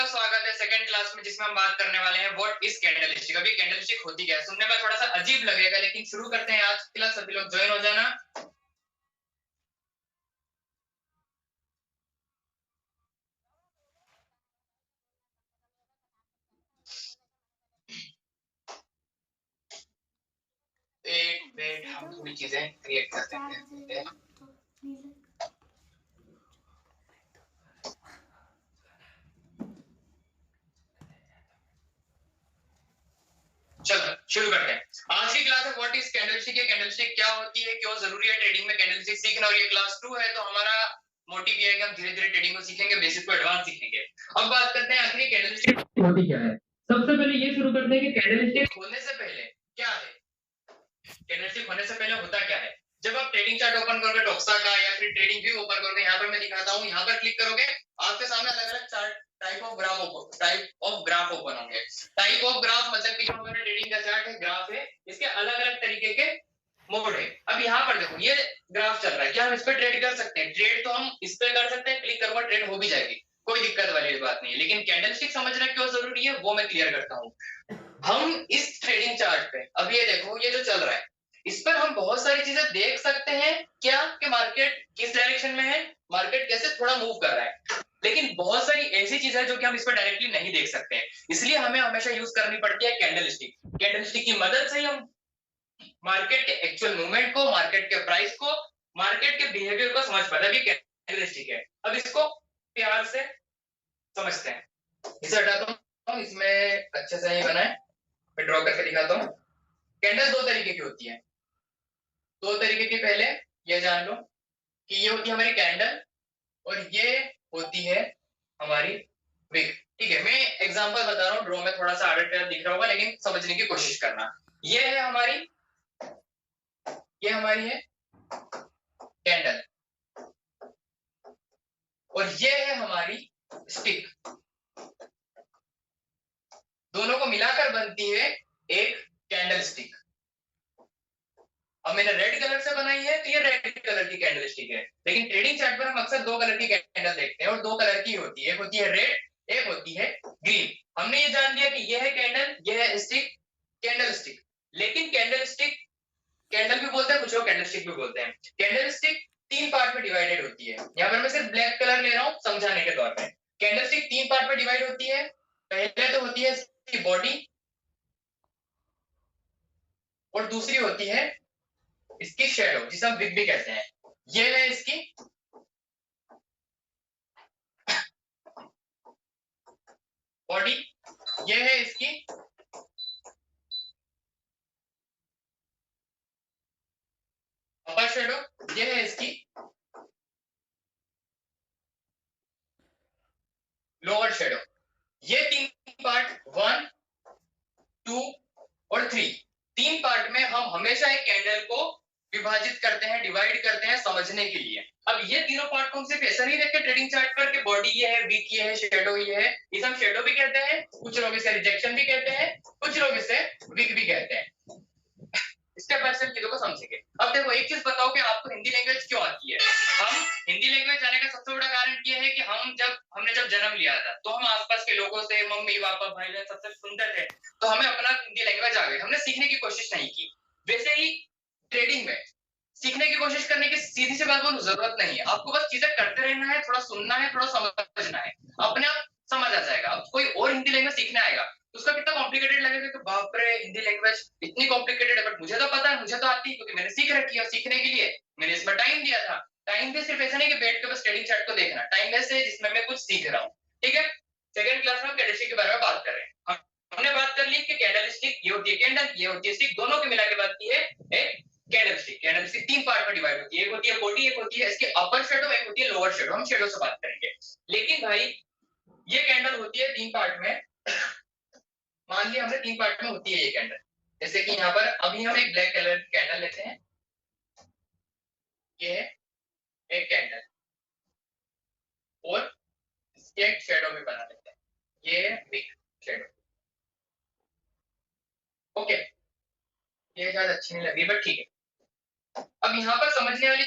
स्वागत है second class में, जिसमें हम बात करने वाले हैं व्हाट इज कैंडलस्टिक। अभी कैंडलस्टिक होती क्या है सुनने में थोड़ा सा अजीब लगेगा, लेकिन शुरू करते हैं आज की क्लास। सभी लोग ज्वाइन हो जाना। एक मिनट, हम थोड़ी चीजें क्रिएट कर देते हैं। चलो शुरू करते हैं। आज की क्लास है व्हाट इज कैंडलस्टिक। कैंडलस्टिक क्या होती है, क्यों जरूरी है ट्रेडिंग में कैंडलस्टिक सीखना, और ये क्लास 2 है तो हमारा मोटिव ये है कि हम धीरे धीरे ट्रेडिंग को सीखेंगे, बेसिक को एडवांस सीखेंगे। अब बात करते हैं आखिर कैंडलस्टिक होती क्या है। सबसे पहले ये शुरू करते हैं कि कैंडलस्टिक होने से पहले क्या है। कैंडलस्टिक होने से पहले होता क्या है। जब आप ट्रेडिंग चार्ट ओपन करोगे टोक्सा का, या फिर ट्रेडिंग व्यू ओपन करोगे, यहाँ पर मैं दिखाता हूँ, यहाँ पर क्लिक करोगे, आपके सामने अलग अलग chart type of graph open होंगे। टाइप ऑफ ग्राफ मतलब कि जो हमारा ट्रेडिंग का चार्ट है, ग्राफ है, इसके अलग अलग तरीके के मोड है। अब यहाँ पर देखो ये ग्राफ चल रहा है, क्या हम इस पर ट्रेड कर सकते हैं? ट्रेड तो हम इस पे कर सकते हैं, क्लिक करूंगा ट्रेड हो भी जाएगी, कोई दिक्कत वाली बात नहीं है। लेकिन कैंडलस्टिक समझना क्यों जरूरी है वो मैं क्लियर करता हूँ। हम इस ट्रेडिंग चार्ट पे अब ये देखो, ये जो चल रहा है, इस पर हम बहुत सारी चीजें देख सकते हैं। क्या कि मार्केट किस डायरेक्शन में है, मार्केट कैसे थोड़ा मूव कर रहा है, लेकिन बहुत सारी ऐसी चीजें हैं जो कि हम इस पर डायरेक्टली नहीं देख सकते हैं। इसलिए हमें हमेशा यूज करनी पड़ती है कैंडलस्टिक। कैंडलस्टिक की मदद से हम मार्केट के एक्चुअल मूवमेंट को, मार्केट के प्राइस को, मार्केट के बिहेवियर को समझ पाते हैं। ये कैंडलस्टिक है। अब इसको प्यार से समझते हैं। इसे हटाता हूं, इसमें अच्छे से नहीं बना है, मैं ड्रॉ करके दिखाता हूं। कैंडल दो तरीके की होती है, दो तरीके की। पहले ये जान लो कि ये होती है हमारी कैंडल और ये होती है हमारी विक। ठीक है, मैं एग्जांपल बता रहा हूँ, ड्रॉ में थोड़ा सा आर्ट दिख रहा होगा, लेकिन समझने की कोशिश करना। ये है हमारी, ये हमारी है कैंडल, और ये है हमारी स्टिक। दोनों को मिलाकर बनती है एक कैंडल स्टिक। अब मैंने रेड कलर से बनाई है तो ये रेड कलर की कैंडल स्टिक है, लेकिन ट्रेडिंग चार्ट पर हम अक्सर दो कलर की कैंडल देखते हैं, और दो कलर की होती है, एक होती है रेड, एक होती है ग्रीन। हमने ये जान लिया कि ये है कैंडल, ये है स्टिक, कैंडल स्टिक। लेकिन कैंडल स्टिक, कैंडल भी बोलते हैं कुछ लोग, कैंडल स्टिक भी बोलते हैं। कैंडल स्टिक तीन पार्ट में डिवाइडेड होती है। यहाँ पर मैं सिर्फ ब्लैक कलर ले रहा हूं समझाने के तौर पे। कैंडल स्टिक तीन पार्ट में डिवाइड होती है। पहले तो होती है इसकी बॉडी, और दूसरी होती है इसकी शेडो, जिसे हम विग भी कहते हैं। ये है इसकी बॉडी, ये है इसकी अपर शेडो, ये है इसकी लोअर शेडो। ये तीन पार्ट 1, 2 और 3, तीन पार्ट में हम हमेशा एक कैंडल को विभाजित करते हैं, डिवाइड करते हैं समझने के लिए। अब ये तीनों पार्ट को हम सिर्फ ऐसा नहीं देखते ट्रेडिंग चार्ट पर कि बॉडी ये है, वीक ये है, शेडो ये है। इसे हम शेडो भी कहते हैं, कुछ लोग इसे रिजेक्शन भी कहते हैं, कुछ लोग इसे वीक भी कहते हैं। स्टेप बाय स्टेप चीजों को समझेंगे। अब देखो एक चीज बताओ कि आपको हिंदी लैंग्वेज क्यों आती है। हम हिंदी लैंग्वेज आने का सबसे बड़ा कारण ये है कि हमने जब जन्म लिया था तो हम आसपास के लोगों से, मम्मी पापा भाई बहन सबसे सुनते थे, तो हमें अपना हिंदी लैंग्वेज आ गई, हमने सीखने की कोशिश नहीं की। वैसे ही ट्रेडिंग में सीखने की कोशिश करने की सीधी सी बात बोलूं जरूरत नहीं है। आपको बस चीजें करते रहना है, थोड़ा सुनना है, थोड़ा समझना है, अपने आप समझ आ जाएगा। अब कोई और हिंदी लैंग्वेज सीखने आएगा तो उसका कितना कॉम्प्लिकेटेड लगेगा कि बाप रे हिंदी लैंग्वेज इतनी कॉम्प्लिकेटेड है, बट मुझे तो पता है, मुझे तो आती है, क्योंकि मैंने सीख रखी है। सीखने के लिए मैंने इसमें टाइम दिया था। टाइम भी सिर्फ ऐसा नहीं कि बैठ के बस ट्रेडिंग चार्ट को देखना, टाइम ऐसे है जिसमें मैं कुछ सीख रहा हूँ। ठीक है, सेकंड क्लास में कैंडलस्टिक के बारे में बात कर रहे हैं। हमने बात कर ली कि कैंडलस्टिक ये होती है कैंडल, ये होती है स्टिक, दोनों के मिला के बनती है एक कैंडलस्टिक। कैंडलस्टिक तीन पार्ट में डिवाइड होती है, एक होती है बॉडी, एक होती है इसकी अपर शेडो, एक होती है लोअर शेडो। हम शेडो से बात करेंगे। लेकिन भाई ये कैंडल होती है तीन पार्ट में। मान लिया हमने तीन पार्ट में होती है ये कैंडल, जैसे कि यहाँ पर अभी हम एक ब्लैक कलर की कैंडल लेते हैं, ये है एक कैंडल, और इसके एक शेडो भी बना लेते हैं, ये है बिग शेडो। ओके, ये शायद अच्छी नहीं लगी बट ठीक है। अब यहाँ पर समझने वाली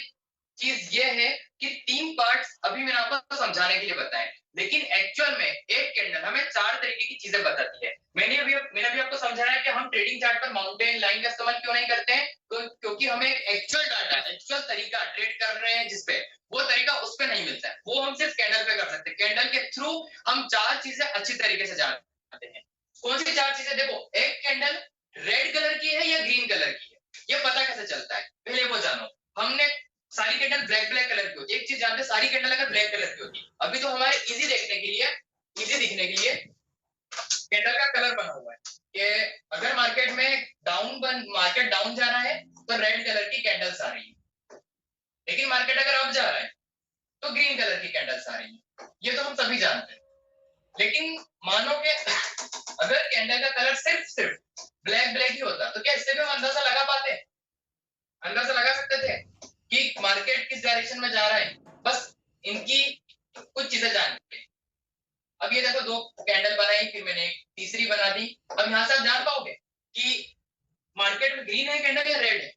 चीज ये है कि तीन पार्ट्स अभी मैंने आपको समझाने के लिए बताए, लेकिन एक्चुअल में एक कैंडल, हम चार तरीके की चीजें बताती है। मैंने अभी आपको समझाया कि हम ट्रेडिंग चार्ट पर माउंटेन लाइन का इस्तेमाल क्यों नहीं करते हैं, क्योंकि हमें एक्चुअल डाटा, एक्चुअल तरीका ट्रेड कर रहे हैं जिसपे, वो तरीका उस पे नहीं मिलता है, वो हम सिर्फ कैंडल पे कर सकते हैं। कैंडल के थ्रू हम चार चीजें अच्छी तरीके से जानते हैं। कौन सी चार चीजें? देखो, एक कैंडल रेड कलर की है या ग्रीन कलर की है, ये पता कैसे चलता है, पहले वो जानो। हमने सारी कैंडल ब्लैक कलर की होती है, एक चीज जानते हैं, सारी कैंडल अगर ब्लैक कलर की होती, अभी तो हमारे इजी देखने के लिए, इजी दिखने के लिए कैंडल का कलर बना हुआ है कि अगर मार्केट डाउन जा रहा है तो रेड कलर की कैंडल्स आ रही है, लेकिन मार्केट अगर अप जा रहा है तो ग्रीन कलर की कैंडल्स आ रही है। ये तो हम सभी जानते हैं। लेकिन मानो कि अगर कैंडल का कलर सिर्फ ब्लैक ही होता तो क्या इससे भी हम अंदाजा लगा पाते? अंदाजा लगा सकते थे कि मार्केट किस डायरेक्शन में जा रहा है, बस इनकी कुछ चीजें जान के। अब ये देखो, दो कैंडल बनाई, फिर मैंने एक तीसरी बना दी। अब यहां से आप जान पाओगे कि मार्केट में ग्रीन है कैंडल या रेड है।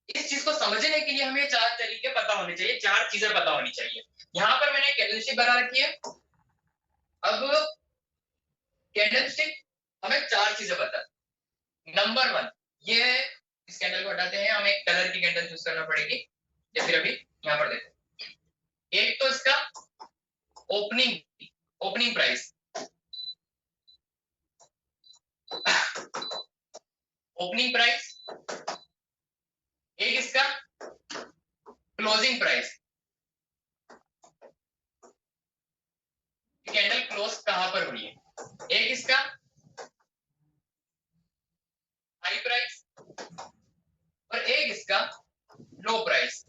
इस चीज को समझने के लिए हमें चार तरीके पता होने चाहिए, चार चीजें पता होनी चाहिए। यहां पर मैंने कैंडलस्टिक बना रखी है। अब कैंडलस्टिक हमें चार चीजें पता। नंबर 1, ये इस कैंडल को हटाते हैं, हमें कलर की कैंडल चूज करना पड़ेगी, या फिर अभी यहां पर देखो, एक तो इसका ओपनिंग प्राइस, ओपनिंग प्राइस, एक इसका क्लोजिंग प्राइस, कैंडल क्लोज कहां पर हुई है, एक इसका हाई प्राइस, और एक इसका लो प्राइस।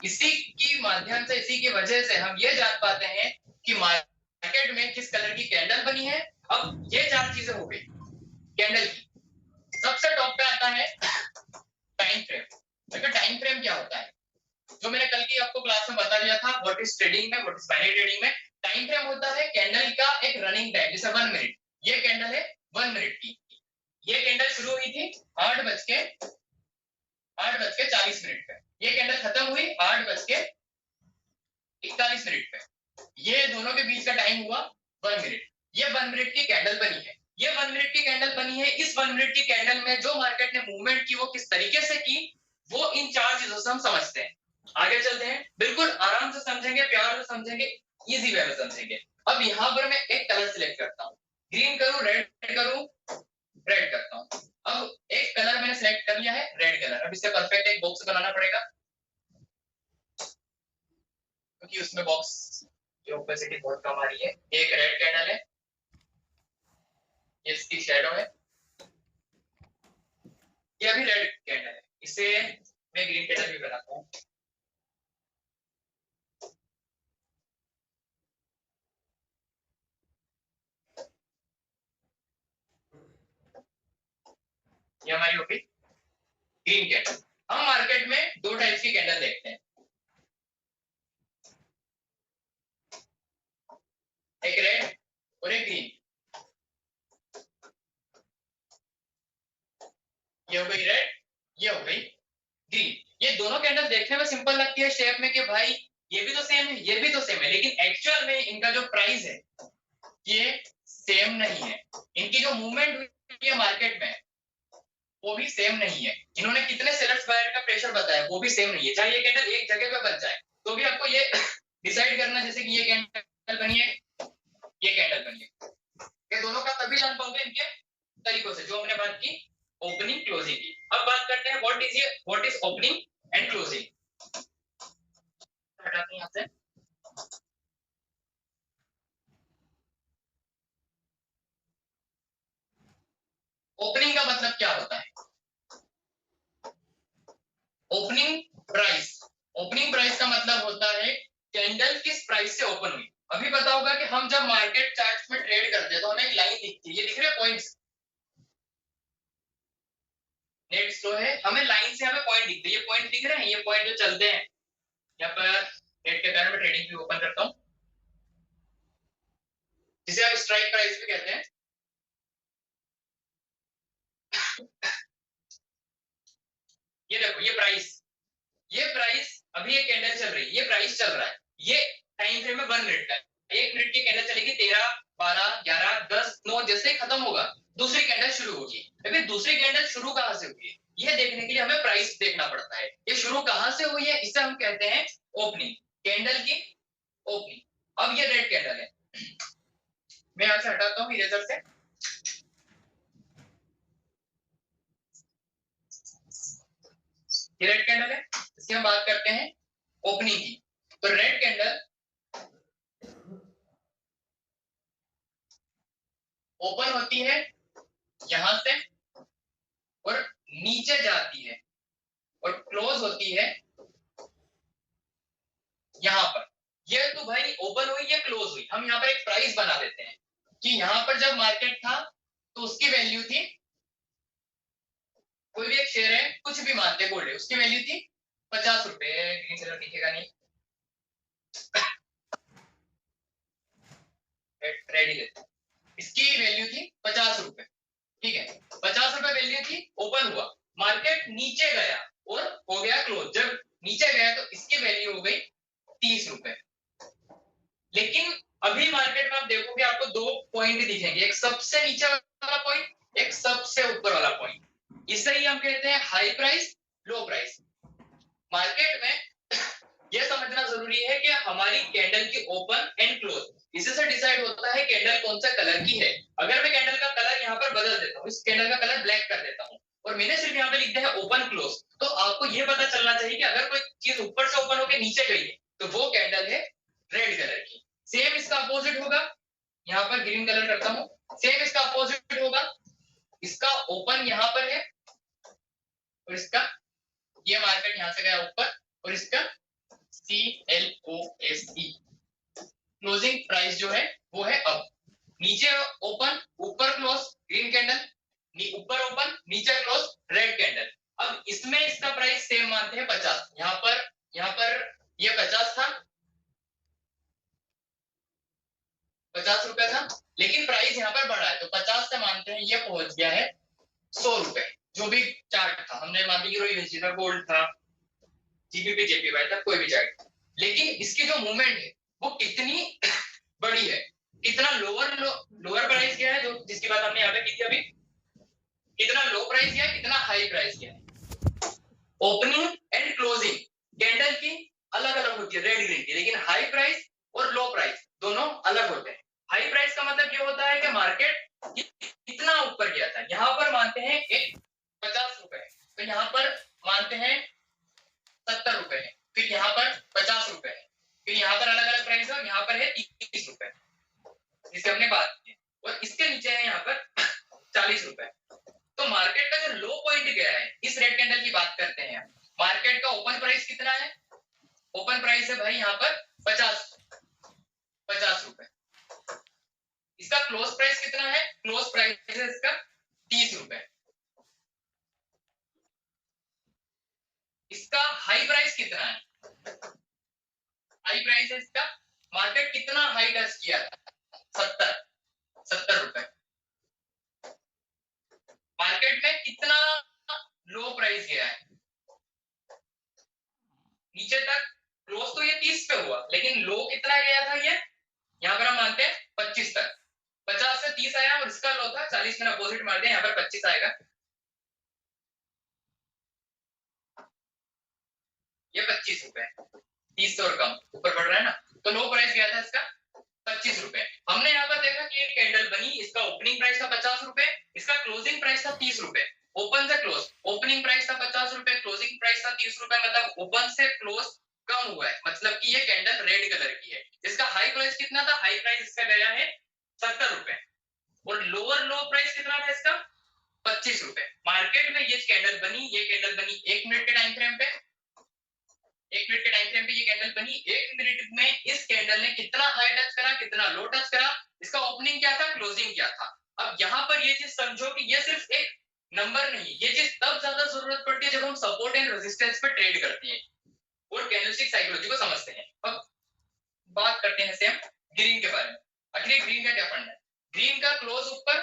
इसी की माध्यम से, इसी की वजह से हम ये जान पाते हैं कि मार्केट में किस कलर की कैंडल बनी है। अब ये चार चीजें हो गई कैंडल की। सबसे टॉप पे आता है टाइम फ्रेम। देखो टाइम फ्रेम क्या होता है, जो मैंने कल की आपको क्लास में बता दिया था, व्हाट इज ट्रेडिंग में, व्हाट इज बाइनरी ट्रेडिंग में। टाइम फ्रेम होता है कैंडल का एक रनिंग टाइम, जैसे 1 मिनट। ये कैंडल है 1 मिनट की। ये कैंडल शुरू हुई थी 8:40 पे, ये कैंडल खत्म हुई 8:41 पे। ये दोनों के बीच का टाइम हुआ 1 मिनट। ये 1 मिनट की कैंडल बनी है। ये 1 मिनट की कैंडल बनी है। इस 1 मिनट की कैंडल में जो मार्केट ने मूवमेंट की, वो किस तरीके से की, वो इन चार चीजों से हम समझते हैं। आगे चलते हैं, बिल्कुल आराम से समझेंगे, प्यार से समझेंगे, इजी वे में समझेंगे। अब यहां पर मैं एक कलर सिलेक्ट करता हूं, ग्रीन करूं, रेड करूं, रेड करता हूं। अब एक कलर मैंने सिलेक्ट कर लिया है, रेड कलर। अब इससे परफेक्ट एक बॉक्स बनाना पड़ेगा, क्योंकि उसमें बॉक्स की ओपेसिटी बहुत कम आ रही है। एक रेड कैंडल है, ये इसकी शैडो है, ये अभी रेड कैंडल है। इसे मैं ग्रीन कैंडल भी बनाता हूं। ये हमारी होगी ग्रीन कैंडल। हम मार्केट में दो टाइप्स की कैंडल देखते हैं, एक रेड और एक ग्रीन। ये हो गई रेड, ये हो गई ग्रीन। ये दोनों कैंडल देखने में सिंपल लगती है शेप में कि भाई ये भी तो सेम है, ये भी तो सेम है, लेकिन एक्चुअल में इनका जो प्राइस है ये सेम नहीं है। इनकी जो मूवमेंट हुई है मार्केट में वो भी सेम नहीं है। इन्होंने कितने सेलर्स बायर का प्रेशर बताया वो भी सेम नहीं है। चाहे ये कैंडल एक जगह पे बन जाए तो भी आपको ये डिसाइड करना, जैसे कि ये कैंडल बनी है, ये कैंडल बनी है, ये दोनों का तभी जान पाओगे इनके तरीकों से, जो हमने बात की ओपनिंग क्लोजिंग की। अब बात करते हैं what is opening and closing. हटाते हैं यहां से। ओपनिंग का मतलब क्या होता है? ओपनिंग प्राइस का मतलब होता है कैंडल किस प्राइस से ओपन हुई। अभी पता होगा कि हम जब मार्केट चार्ट्स में ट्रेड करते हैं तो हमें एक लाइन दिखती है, ये दिख रहे हैं पॉइंट्स, नेट स्लो है, हमें लाइन से हमें पॉइंट दिखते हैं। ये पॉइंट दिख रहे हैं, ये पॉइंट जो चलते हैं। यहाँ पर नेट के कारण मैं ट्रेडिंग व्यू ओपन करता हूं, जिसे आप स्ट्राइक प्राइस भी कहते हैं। ये देखो, ये प्राइस अभी एक कैंडल चल रही है, ये प्राइस चल रहा है, ये टाइम फ्रेम में 1 मिनट का। 1 मिनट की कैंडल चलेगी 12, 11, 10, 9 जैसे खत्म होगा दूसरी कैंडल शुरू होगी। अभी दूसरी कैंडल शुरू कहां से हुई है यह देखने के लिए हमें प्राइस देखना पड़ता है। ये शुरू कहां से हुई है इसे हम कहते हैं ओपनिंग, कैंडल की ओपनिंग। अब ये रेड कैंडल है, मैं यहां से हटाता हूं इरेजर से। ये रेड कैंडल है, इसकी हम बात करते हैं ओपनिंग की। तो रेड कैंडल ओपन होती है यहां से और नीचे जाती है और क्लोज होती है यहां पर। ये तो भाई ओपन हुई या क्लोज हुई, हम यहां पर एक प्राइस बना देते हैं कि यहां पर जब मार्केट था तो उसकी वैल्यू थी, कोई भी एक शेयर है कुछ भी मानते हैं गोल्ड है, उसकी वैल्यू थी 50 रुपए, ग्रीन कलर दिखेगा नहीं, रेडी लेते हैं। इसकी वैल्यू थी 50 रुपए, ठीक है, 50 रुपए वैल्यू थी, ओपन हुआ, मार्केट नीचे गया और हो गया क्लोज। जब नीचे गया तो इसकी वैल्यू हो गई 30 रुपए। लेकिन अभी मार्केट में आप देखोगे आपको दो पॉइंट दिखेंगे, एक सबसे नीचे वाला पॉइंट, एक सबसे ऊपर वाला पॉइंट। इसे ही हम कहते हैं हाई प्राइस लो प्राइस। मार्केट में यह समझना जरूरी है कि हमारी कैंडल की ओपन एंड क्लोज इसी से डिसाइड होता है कैंडल कौन सा कलर की है। अगर मैं कैंडल का कलर यहाँ पर बदल देता हूँ, इस कैंडल का कलर ब्लैक कर देता हूँ और मैंने सिर्फ यहाँ पे लिख दिया है ओपन क्लोज, तो आपको यह पता चलना चाहिए कि अगर कोई चीज ऊपर से ओपन होकर नीचे गई है तो वो कैंडल है रेड कलर की। सेम इसका अपोजिट होगा, यहाँ पर ग्रीन कलर करता हूँ, सेम इसका अपोजिट होगा, इसका ओपन यहाँ पर है और इसका ये मार्केट यहां से गया ऊपर और इसका CLOSE क्लोजिंग प्राइस जो है वो है अब नीचे ओपन ऊपर क्लोज ग्रीन कैंडल, ऊपर ओपन नीचे क्लोज रेड कैंडल। अब इसमें इसका प्राइस सेम मानते हैं 50, यहाँ पर ये 50 था, 50 रुपए था, लेकिन प्राइस यहाँ पर बढ़ा है तो 50 से मानते हैं ये पहुंच गया है 100 रुपए। जो भी चार्ट था हमने मान ली रोई वेंची था, गोल्ड था, जीबीपी जेपीवाई था, कोई भी चार्ट, लेकिन इसकी जो मूवमेंट है वो कितनी बड़ी है, कितना लोअर प्राइस गया है, जो जिसकी बात हमने यहाँ पे की थी अभी, कितना लो प्राइस गया है, कितना हाई प्राइस गया है। ओपनिंग एंड क्लोजिंग कैंडल की अलग अलग होती है रेड ग्रीन की, लेकिन हाई प्राइस और लो प्राइस दोनों अलग होते हैं। हाई प्राइस का मतलब ये होता है कि मार्केट कितना ऊपर गया था, यहाँ पर मानते हैं एक 50 रुपए, तो यहाँ पर मानते हैं 70 रुपए है, फिर यहाँ पर 50 रुपए है, फिर यहाँ पर अलग अलग प्राइस है, यहाँ पर है 30 रुपए जिसे हमने बात की, और इसके नीचे है यहाँ पर 40 रुपए। तो मार्केट का जो लो पॉइंट गया है इस रेड कैंडल की बात करते हैं। मार्केट का ओपन प्राइस कितना है, ओपन प्राइस है भाई यहाँ पर 50 रुपए, इसका क्लोज प्राइस कितना है, क्लोज प्राइस है इसका 30 रुपए, इसका हाई प्राइस कितना है, हाई प्राइस है इसका, मार्केट कितना हाई टच किया था 70 रुपए, मार्केट में कितना लो प्राइस गया है नीचे तक, क्लोज तो ये 30 पे हुआ लेकिन लो कितना गया था ये, यहाँ पर हम मानते हैं 25 तक, 50 से 30 आया और इसका लो था 40 में अपोजिट मार दिया, यहाँ पर 25 आएगा, ये 25 रुपए, 30 से और कम ऊपर बढ़ रहा है ना, तो लो प्राइस गया था इसका 25 रुपए। हमने यहाँ पर देखा कि एक कैंडल बनी, इसका ओपनिंग प्राइस था 50 रुपए, इसका क्लोजिंग प्राइस था 30 रुपए, ओपन से क्लोज ओपनिंग प्राइस था 50 रुपए, क्लोजिंग प्राइस था 30 रुपए, मतलब ओपन से क्लोज कम हुआ है, मतलब कि ये कैंडल रेड कलर की है। इसका हाई प्राइस कितना था, हाई प्राइस इसका गया है 70 रुपए और लोअर लो प्राइस कितना था इसका 25 रुपए। मार्केट में ये कैंडल बनी, ये कैंडल बनी 1 मिनट के टाइम फ्रेम पे, 1 मिनट के टाइम फ्रेम पे ये कैंडल बनी, 1 मिनट में इस कैंडल ने कितना हाई टच करा, कितना लो टच करा, इसका ओपनिंग क्या था, क्लोजिंग क्या था। अब यहाँ पर ये चीज समझो कि ये सिर्फ एक नंबर नहीं, ये चीज तब ज्यादा जरूरत पड़ती है जब हम सपोर्ट एंड रेजिस्टेंस पे ट्रेड करते हैं और कैंडलस्टिक साइकोलॉजी को समझते हैं। अब बात करते हैं सेम ग्रीन के बारे में। आखिर ग्रीन का क्या फंडा है, ग्रीन का क्लोज ऊपर,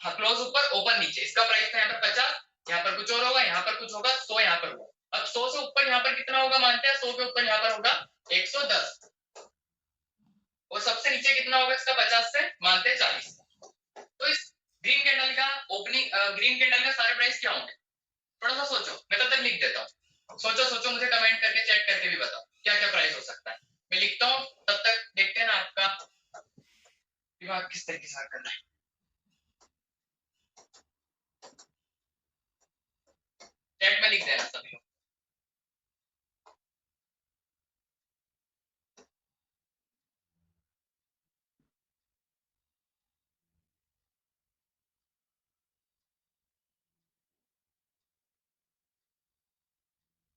हाँ क्लोज ऊपर ओपन नीचे, इसका प्राइस था यहाँ पर 50, यहाँ पर कुछ और होगा, यहाँ पर कुछ होगा, 100 यहाँ पर होगा। अब 100 से ऊपर यहाँ पर कितना होगा मानते हैं, 100 के ऊपर यहाँ पर होगा 110, और सबसे नीचे कितना होगा इसका 50 से मानते हैं 40। तो इस ग्रीन कैंडल का ओपनिंग ग्रीन कैंडल का सारे प्राइस क्या होंगे? थोड़ा सा सोचो, मैं तब तक लिख देता हूँ। सोचो सोचो, मुझे कमेंट करके चेक करके भी बताओ क्या क्या प्राइस हो सकता है। मैं लिखता हूँ, तब तक देखते हैं ना आपका दिमाग किस तरीके से करना है। चैट में लिख देना सभी लोग।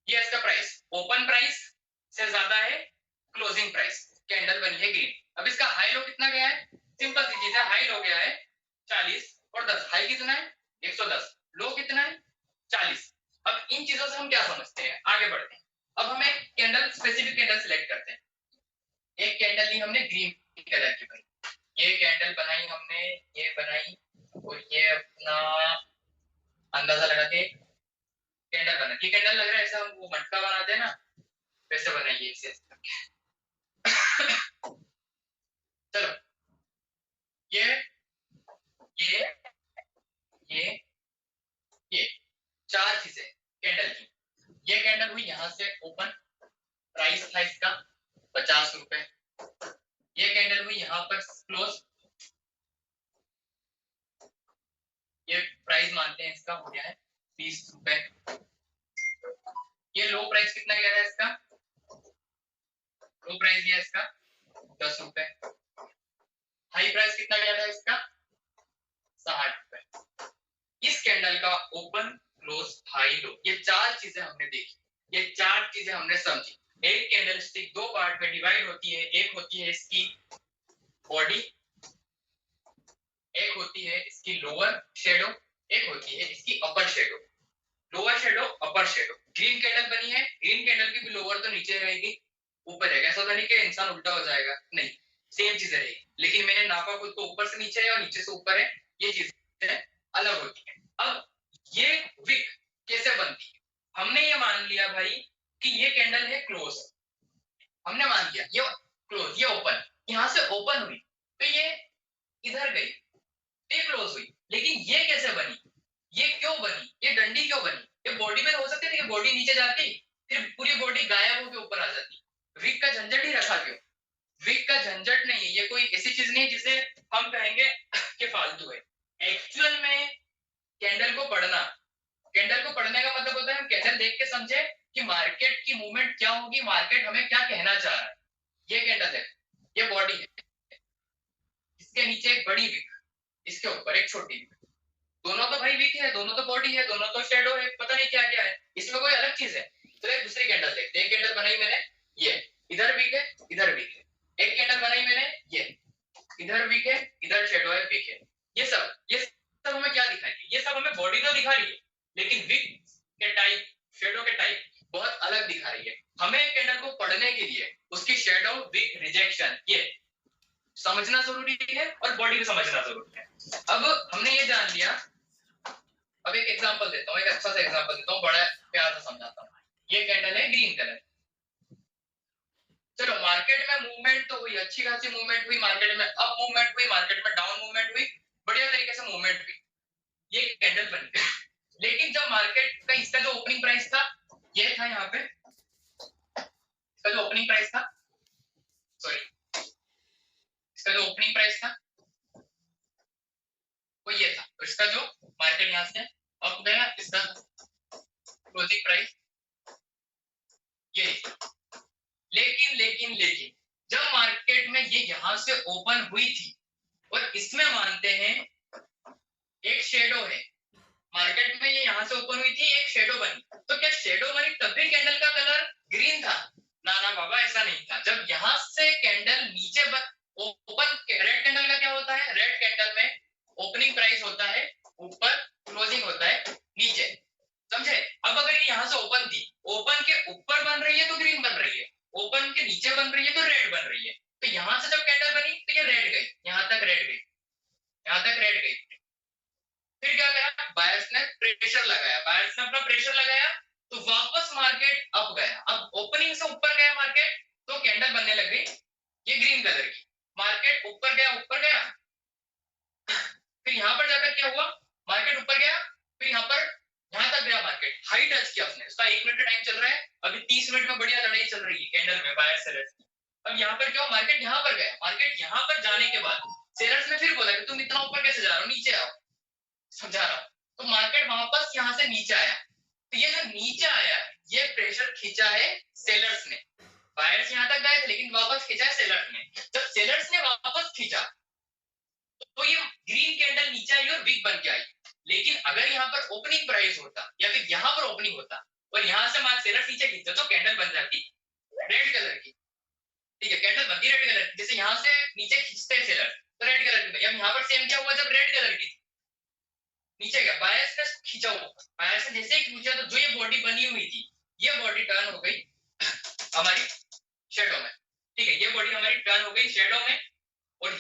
ये इसका प्राइस ओपन प्राइस से ज्यादा है क्लोजिंग प्राइस, कैंडल बनी है ग्रीन। अब इसका हाई लो कितना गया है? सिंपल सी चीज है, हाई लो गया है 40 और 10। हाई कितना है? 110। लो कितना है? 40। अब इन चीजों से हम क्या समझते हैं, आगे बढ़ते हैं। अब हम एक कैंडल, स्पेसिफिक कैंडल सिलेक्ट करते हैं। एक कैंडल ली हमने ग्रीन कलर की भाई, ये कैंडल बनाई हमने, ये बनाई और ये अपना अंदाजा लगा के कैंडल बना। ये कैंडल लग रहा है ऐसा वो मटका बनाते हैं ना, वैसे बनाइए इसे। चलो, ये ये ये ये चार चीजें कैंडल की। ये कैंडल हुई यहां से ओपन, प्राइस था इसका 50 रुपए। ये कैंडल हुई यहां पर क्लोज, ये प्राइस मानते हैं इसका हो गया है 30 रुपए। ये लो प्राइस कितना गया है इसका? लो प्राइस गया इसका 10 रुपए। हाई प्राइस कितना गया था इसका? 60 रुपए। इस कैंडल का ओपन क्लोज हाई लो, ये चार चीजें हमने देखी, ये चार चीजें हमने समझी। एक कैंडल स्टिक दो पार्ट में डिवाइड होती है, एक होती है इसकी बॉडी, एक होती है इसकी लोअर शेडो, एक होती है इसकी अपर शेडो। लोअर शेडो, अपर शेडो। ग्रीन कैंडल बनी है, ग्रीन कैंडल की भी लोअर तो नीचे रहेगी, ऊपर रहेगा। ऐसा तो नहीं कि इंसान उल्टा हो जाएगा, नहीं, सेम चीज रहेगी। लेकिन मैंने नापा खुद को ऊपर से नीचे है और नीचे से ऊपर है, ये चीजें अलग होती है। अब ये विक कैसे बनती है? हमने ये मान लिया भाई कि ये कैंडल है क्लोज, हमने मान लिया ये क्लोज, ये ओपन, यहां से ओपन हुई तो ये इधर गई, ये क्लोज हुई। लेकिन ये कैसे बनी, ये क्यों बनी, ये डंडी क्यों बनी? ये बॉडी में हो सकती है, ये बॉडी नीचे जाती फिर पूरी बॉडी गायब होकर ऊपर आ जाती। विक का झंझट ही रखा क्यों? विक का झंझट नहीं है, ये कोई ऐसी चीज नहीं है जिसे हम कहेंगे कि फालतू है। एक्चुअल में कैंडल को पढ़ना, कैंडल को पढ़ने का मतलब होता है हम कैंडल देख के समझे कि मार्केट की मूवमेंट क्या होगी, मार्केट हमें क्या कहना चाह रहा है। ये कैंडल है, ये बॉडी है, इसके नीचे एक बड़ी विक, इसके ऊपर एक छोटी विक। दोनों तो भाई वीक है, दोनों तो बॉडी है, दोनों तो शेडो है, पता नहीं क्या क्या है, इसमें कोई अलग चीज है। तो एक दूसरी कैंडल देखते हैं। एक कैंडल बनाई मैंने, ये इधर वीक है, इधर वीक है। एक कैंडल बनाई मैंने, ये इधर वीक है, इधर शेडो है, वीक है। ये सब हमें क्या दिखाएगी? ये सब हमें बॉडी तो दिखा रही है, लेकिन वीक के टाइप, शेडो के टाइप बहुत अलग दिखा रही है। हमें कैंडल को पढ़ने के लिए उसकी शेडो, वीक, रिजेक्शन ये समझना जरूरी है और बॉडी भी समझना जरूरी है। अब हमने ये जान लिया, अब एक एग्जांपल देता हूँ, एक अच्छा सा एग्जांपल देता हूँ, बड़ा प्यार से समझाता हूँ। ये कैंडल है ग्रीन कलर। चलो, मार्केट में मूवमेंट तो हुई, अच्छी खासी मूवमेंट हुई, मार्केट में अप मूवमेंट हुई, मार्केट में डाउन मूवमेंट हुई, बढ़िया तरीके से मूवमेंट हुई, ये कैंडल बनी। लेकिन जब मार्केट का इसका जो ओपनिंग प्राइस था, ये था यहाँ पे, इसका जो ओपनिंग प्राइस था, सॉरी, इसका जो ओपनिंग प्राइस था वो ये था, तो इसका जो मार्केट यहाँ से अप गया, इसका क्लोजिंग प्राइस ये। लेकिन जब मार्केट में ये यहां से ओपन हुई थी और इसमें मानते हैं एक शेडो है, मार्केट में ये यहां से ओपन हुई थी, एक शेडो बनी, तो क्या शेडो बनी तब भी कैंडल का कलर ग्रीन था? ना ना बाबा, ऐसा नहीं था। जब यहां से कैंडल नीचे ओपन, रेड कैंडल का क्या होता है? रेड कैंडल में ओपनिंग प्राइस होता है ऊपर, क्लोजिंग होता है नीचे, समझे? अब अगर ये यहां से ओपन थी, ओपन के ऊपर बन रही है तो ग्रीन बन रही है, ओपन के नीचे बन रही है तो रेड बन रही है। तो यहां से जब कैंडल बनी तो ये रेड गई, यहां तक रेड गई, यहां तक रेड गई। फिर क्या गया? बायर्स ने प्रेशर लगाया, बायर्स ने अपना प्रेशर लगाया तो वापस मार्केट अप गया। अब ओपनिंग से ऊपर गया मार्केट तो कैंडल बनने लग गई ये ग्रीन कलर की। मार्केट ऊपर गया, फिर यहाँ पर जाकर क्या हुआ, मार्केट ऊपर गया, फिर यहाँ पर यहाँ तक गया, मार्केट हाई टच किया उसने, उसका 1 मिनट का टाइम चल रहा है, अभी 30 मिनट में बढ़िया लड़ाई चल रही है कैंडल में बायर सेलर्स की। अब यहाँ पर क्या हुआ, मार्केट यहाँ पर गया, मार्केट यहाँ पर जाने के बाद सेलर्स ने फिर बोला कि तुम इतना ऊपर कैसे जा रहे हो, नीचे आओ, समझा रहा हूँ। तो मार्केट वापस यहाँ से नीचे आया, तो ये जो नीचे आया ये प्रेशर खींचा है सेलर्स ने, बायर्स यहाँ तक गए थे लेकिन वापस खींचा है सेलर्स ने। जब सेलर्स ने वापस खींचा तो ये ग्रीन कैंडल नीचे आई और विक बन के आई, लेकिन अगर यहाँ पर ओपनिंग प्राइस होता या फिर यहाँ पर ओपनिंग होता और यहाँ से मार्क सेलर्स नीचे खींचता तो कैंडल बन जाती रेड कलर की, ठीक है, कैंडल बनती रेड कलर की। जैसे यहाँ से नीचे खींचते हैं सेलर तो रेड कलर की, अब यहाँ पर सेम क्या हुआ, जब रेड कलर की नीचे गया, बायर्स ने खींचा हुआ, बायर्स ने जैसे ही खींचा तो जो ये बॉडी बनी हुई थी ये बॉडी टर्न हो गई हमारी शेडो में, ठीक है, ये बॉडी हमारी टर्न हो गई शेडो में, और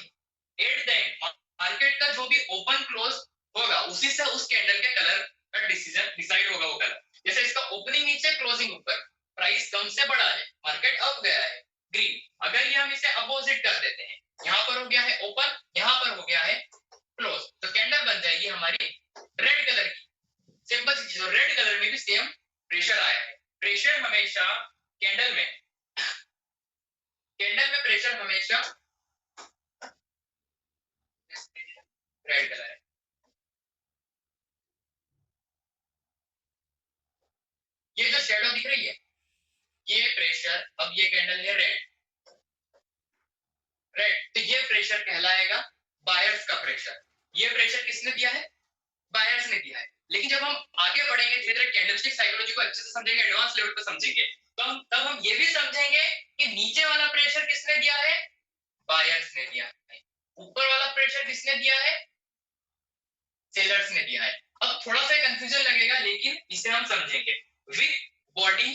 एट द एंड मार्केट का जो भी ओपन क्लोज होगा उसी से उस कैंडल के कलर का डिसाइड होगा वो कलर। जैसे इसका ओपनिंग नीचे क्लोजिंग ऊपर, प्राइस कम से बड़ा है, मार्केट अप गया है ग्रीन, अगर ये हम इसे अपोजिट कर देते हैं, यहाँ पर हो गया है ओपन, यहाँ पर हो गया है क्लोज, तो कैंडल बन जाएगी हमारी रेड कलर की। सिंपल सी चीज, रेड कलर में भी सेम प्रेशर आया है। प्रेशर हमेशा कैंडल में प्रेशर हमेशा रेड कलर है। ये जो शेडो दिख रही है ये प्रेशर, अब ये कैंडल है रेड, तो ये प्रेशर कहलाएगा बायर्स का प्रेशर। ये प्रेशर किसने दिया है, बायर्स ने दिया है। लेकिन जब हम आगे बढ़ेंगे धीरे धीरे कैंडलस्टिक साइकोलॉजी को अच्छे से समझेंगे, एडवांस लेवल पे समझेंगे, तो तब हम ये भी समझेंगे कि नीचे वाला प्रेशर किसने दिया है, बायर्स ने दिया है, ऊपर वाला प्रेशर किसने दिया है, सेलर्स ने दिया है। अब थोड़ा सा कंफ्यूजन लगेगा लेकिन इसे हम समझेंगे। विक बॉडी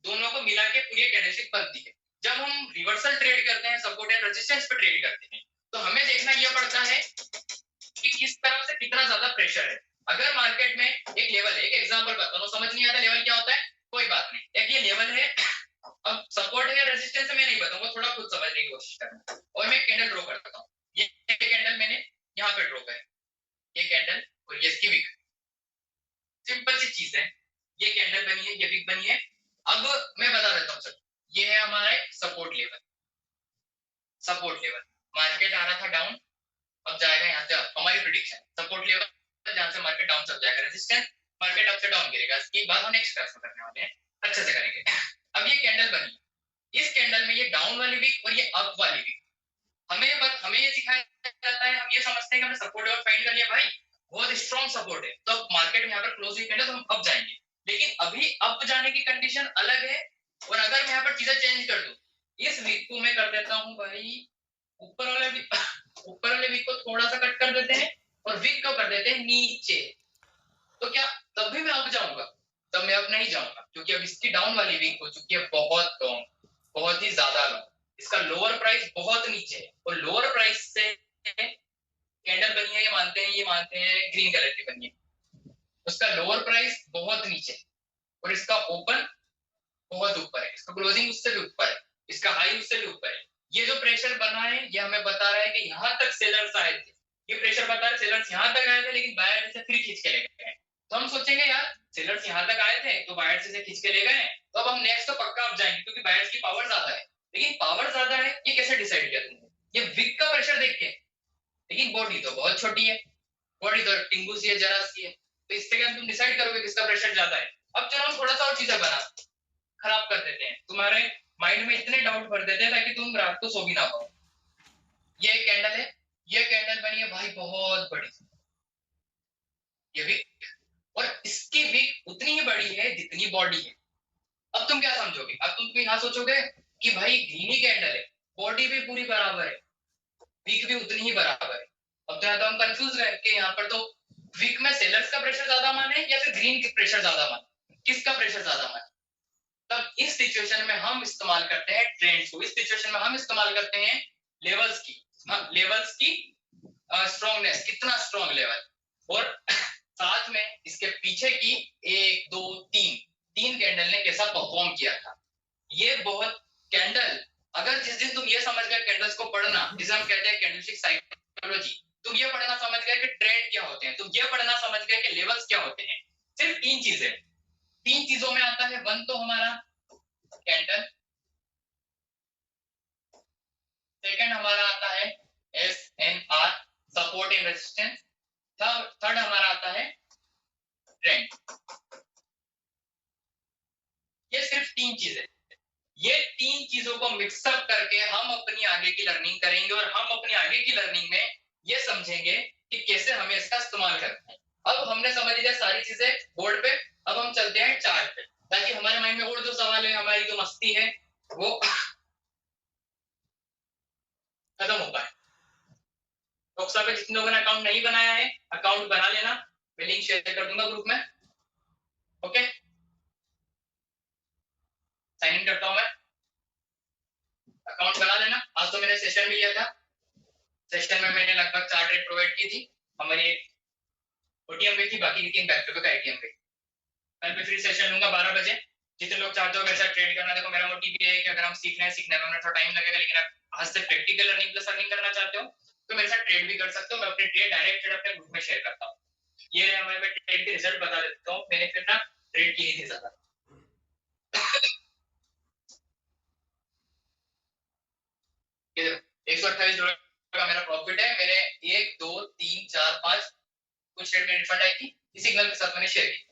दोनों को मिला के पूरी कैंडलस्टिक बनती है। जब हम रिवर्सल ट्रेड करते हैं, सपोर्ट एंड रेजिस्टेंस पे ट्रेड करते हैं, तो हमें देखना यह पड़ता है कि किस तरफ से कितना ज्यादा प्रेशर है। अगर मार्केट में एक लेवल है, एक एग्जांपल बताता हूं, समझ नहीं आता लेवल क्या होता है, कोई बात नहीं, एक ये लेवल है, अब सपोर्ट है या रेजिस्टेंस मैं नहीं बताऊंगा, थोड़ा खुद समझने की कोशिश करना। और मैं कैंडल ड्रॉ करता हूं, ये कैंडल मैंने यहाँ पे ड्रॉ करी, ये कैंडल और ये इसकी विक, सिंपल सी चीज है, ये कैंडल बनी है, ये विक बनी है। अब मैं बता देता हूँ सर, ये है हमारा एक सपोर्ट लेवल, मार्केट आ रहा था डाउन, अब जाएगा यहाँ से अप, हमारी प्रेडिक्शन सपोर्ट लेवल जहां से मार्केट डाउन चल जाएगा, रेजिस्टेंस मार्केट अप से डाउन गिरेगा। इसकी बात हम नेक्स्ट क्लास में करने वाले हैं, अच्छे से करेंगे। अब ये कैंडल बनी, इस कैंडल में ये डाउन वाली विक और ये अप वाली विक, हमें ये सिखाया जाता है, हम ये समझते हैं कि हमने सपोर्ट लेवल फाइंड कर लिया भाई, बहुत स्ट्रॉन्ग सपोर्ट है, तो मार्केट में यहाँ पर क्लोज हुई कैंडल तो हम अप जाएंगे, लेकिन अभी अप जाने की कंडीशन अलग है। और अगर मैं यहाँ पर चीजें चेंज कर दूं, इस वीक को मैं कर देता हूँ भाई ऊपर वाले वीक को थोड़ा सा कट कर देते हैं और वीक को कर देते हैं नीचे, तो क्या तब भी मैं अप जाऊंगा, तब मैं अप नहीं जाऊंगा, क्योंकि अब इसकी डाउन वाली वीक हो चुकी है बहुत लॉन्ग, बहुत ही ज्यादा लॉन्ग, इसका लोअर प्राइस बहुत नीचे है, और लोअर प्राइस से कैंडल बनी है, ये मानते हैं ग्रीन कलर की बनी है, उसका लोअर प्राइस बहुत नीचे और इसका ओपन बहुत ऊपर है, इसका क्लोजिंग उससे भी ऊपर है, इसका हाई उससे भी ऊपर है। ये जो प्रेशर बना है ये हमें बता रहा है कि यहाँ तक सेलर्स आए थे, ये प्रेशर बता रहा है सेलर्स यहाँ तक आए थे, लेकिन बायर से फिर खींच के ले गए। तो हम सोचेंगे यार सेलर्स यहाँ तक आए थे तो बायर से खींच के ले गए, तो अब हम नेक्स्ट तो पक्का अब जाएंगे क्योंकि बायर्स की पावर ज्यादा है। लेकिन पावर ज्यादा है ये कैसे डिसाइड किया तुमने, ये विक का प्रेशर देख के, लेकिन बॉडी तो बहुत छोटी है, बॉडी तो टिंगू सी है, जरा सी है, तो इससे क्या तुम डिसाइड करोगे किसका प्रेशर ज्यादा है। अब चलो हम थोड़ा सा और चीजें खराब कर देते हैं, तुम्हारे माइंड में इतने डाउट भर देते हैं ताकि तुम रात को सो भी ना पाओ। ये कैंडल है, ये कैंडल बनी है भाई बहुत बड़ी, ये विक, और इसकी विक उतनी ही बड़ी है जितनी बॉडी है। अब तुम क्या समझोगे, अब तुम यहाँ सोचोगे कि भाई ग्रीनी कैंडल है, बॉडी भी पूरी बराबर है, विक भी उतनी ही बराबर है। अब तो यहाँ तो हम कंफ्यूज रहे कि यहाँ पर तो विक में सेलर्स का प्रेशर ज्यादा माने या फिर ग्रीन का प्रेशर ज्यादा माने, किसका प्रेशर ज्यादा माने। तब इस सिचुएशन में हम इस्तेमाल करते हैं ट्रेंड्स को, इस सिचुएशन में हम इस्तेमाल करते हैं लेवल्स की स्ट्रॉन्गनेस, कितना स्ट्रॉन्ग लेवल, और साथ में इसके पीछे की 1 2 3 कैंडल ने कैसा परफॉर्म किया था। ये बहुत कैंडल, अगर जिस दिन तुम ये समझ गए कैंडल्स को पढ़ना, जिसे हम ट्रेंड क्या होते हैं, तो ये पढ़ना समझ गए कि लेवल्स क्या होते हैं। सिर्फ तीन चीजें, तीन चीजों में आता है। वन तो हमारा कैंडल, सेकंड हमारा आता है SNR, support and resistance, third हमारा आता है ट्रेंड। ये सिर्फ तीन चीजें, ये तीन चीजों को मिक्सअप करके हम अपनी आगे की लर्निंग करेंगे और हम अपनी आगे की लर्निंग में ये समझेंगे कि कैसे हमें इसका इस्तेमाल करना है। अब हमने समझ लिया सारी चीजें बोर्ड पे, अब हम चलते हैं चार्ट पे, ताकि हमारे माइंड में और जो सवाल है, हमारी जो मस्ती है वो खत्म हो पाए। डॉक्टर पे जितने लोगों ने अकाउंट नहीं बनाया है, अकाउंट बना लेना, मैं लिंक शेयर कर दूंगा ग्रुप में। ओके, साइन इन करता हूं मैं, अकाउंट बना लेना। आज तो मैंने सेशन भी लिया था, सेशन में मैंने लगभग 4 ट्रेड प्रोवाइड की थी, हमारी एक ओटीएम गई थी, बाकी की 3 बैक टू बैक आईटीएम गई। कल मैं फ्री सेशन लूंगा 12 बजे, जितने लोग चाहते हो मेरे साथ ट्रेड करना। देखो मेरा मोटिव ये है कि अगर हम सीखना है, सीखने में हमें थोड़ा टाइम लगेगा, लेकिन आप आज से प्रैक्टिकल लर्निंग प्लस अर्निंग करना चाहते हो तो मेरे साथ ट्रेड भी कर सकते हो। मैं अपने ट्रेड डायरेक्ट ट्रेड अपने ग्रुप में शेयर करता हूँ। ये रहे हमारे, मैं ट्रेड के रिजल्ट बता देता हूँ। मैंने फिर ना ट्रेड की थी ज्यादा। ये देखो 128 डॉलर का मेरा प्रॉफिट है। मेरे 1 2 3 4 5 कुछ ट्रेड में रिफंड आई थी, इस सिग्नल के साथ मैंने शेयर की।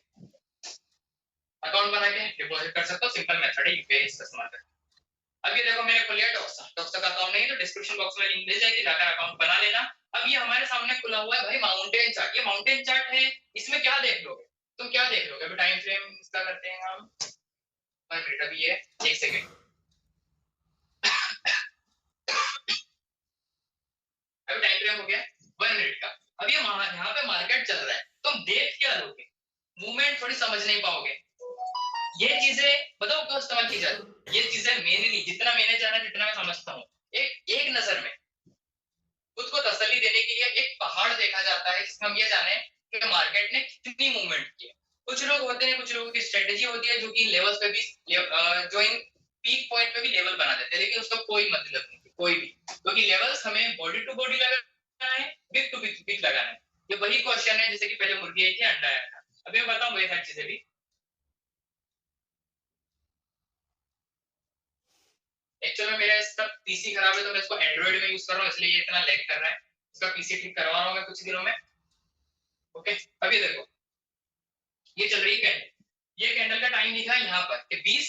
अकाउंट बना के डिपॉजिट कर सकता हूँ, सिंपल मेथड है, यूपीआई इसका इस्तेमाल करके। अब ये देखो मैंने खुल लिया डॉक्सा, डॉक्सा का अकाउंट नहीं है तो डिस्क्रिप्शन बॉक्स में लिंक मिल जाएगी, जाकर अकाउंट बना लेना। अब ये हमारे सामने खुला हुआ है भाई माउंटेन चार्ट। ये माउंटेन चार्ट है, इसमें क्या देख लोगे तुम, क्या देख लोगे? अभी टाइम फ्रेम इसका करते हैं हम 1 मिनट, अभी ये 1 सेकंड, अभी टाइम फ्रेम हो गया 1 मिनट का। अब ये यहाँ पे मार्केट चल रहा है, तुम देख क्या लोगे? मूवमेंट थोड़ी समझ नहीं पाओगे। ये चीजें बताओ क्यों इस्तेमाल की जाती है? ये चीजें मेरे लिए जितना मैंने जाना, जितना मैं समझता हूँ, एक नजर में खुद को तसल्ली देने के लिए एक पहाड़ देखा जाता है, जिसमें हम ये जाने कि मार्केट ने कितनी मूवमेंट की है। कुछ लोग होते हैं, कुछ लोगों की स्ट्रेटेजी होती है जो कि लेवल्स पे भी, जो इन पीक पॉइंट पे भी लेवल बना देते हैं, लेकिन उसका कोई मतलब नहीं, कोई भी, क्योंकि लेवल्स हमें बॉडी टू बॉडी लगाना है, बिग टू बिग लगाना है। ये वही क्वेश्चन है जैसे कि पहले मुर्गी आई थी, अंडा आया था। अभी मैं बताऊं वही चीजें भी। एक्चुअली मेरा इसका पीसी खराब है तो मैं इसको एंड्रॉइड में यूज कर रहा हूँ, इसलिए ये इतना लैग कर रहा है। इसका पीसी ठीक करवा रहा हूँ मैं कुछ दिनों में। ओके, अभी देखो ये चल रही है कैंडल, ये कैंडल का टाइम लिखा है यहाँ पर कि 20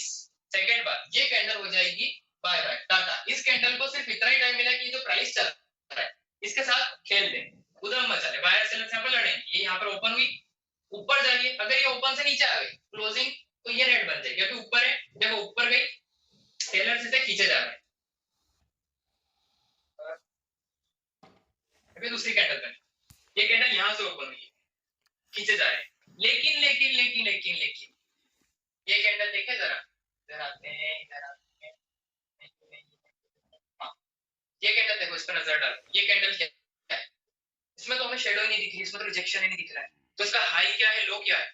सेकंड बाद ये कैंडल हो जाएगी बाय बाय टाटा। इस कैंडल को सिर्फ इतना ही टाइम मिला कि जो प्राइस चल रहा है इसके साथ खेल दे, उधर मचा ले, बायर सेलर सैंपल लड़ेंगे। ये यहाँ पर ओपन हुई, ऊपर जा रही है, अगर ये ओपन से नीचे आ गई क्लोजिंग तो ये रेड बन जाएगी, क्योंकि ऊपर है। देखो ऊपर गई, सेलर से खींचे जा रहे हैं। अभी दूसरी कैंडल बनी, ये कैंडल यहां से ओपन हुई है, खींचे जा रहे हैं, लेकिन लेकिन लेकिन लेकिन लेकिन ये कैंडल देखे जरा, इधर आते हैं, इधर आते हैं, हाँ ये कैंडल देखो, इस पर नजर डालो, ये कैंडल क्या है? इसमें तो हमें शेडो ही नहीं दिख रही, इसमें तो रिजेक्शन ही नहीं दिख रहा है, तो इसका हाई क्या है, लो क्या है?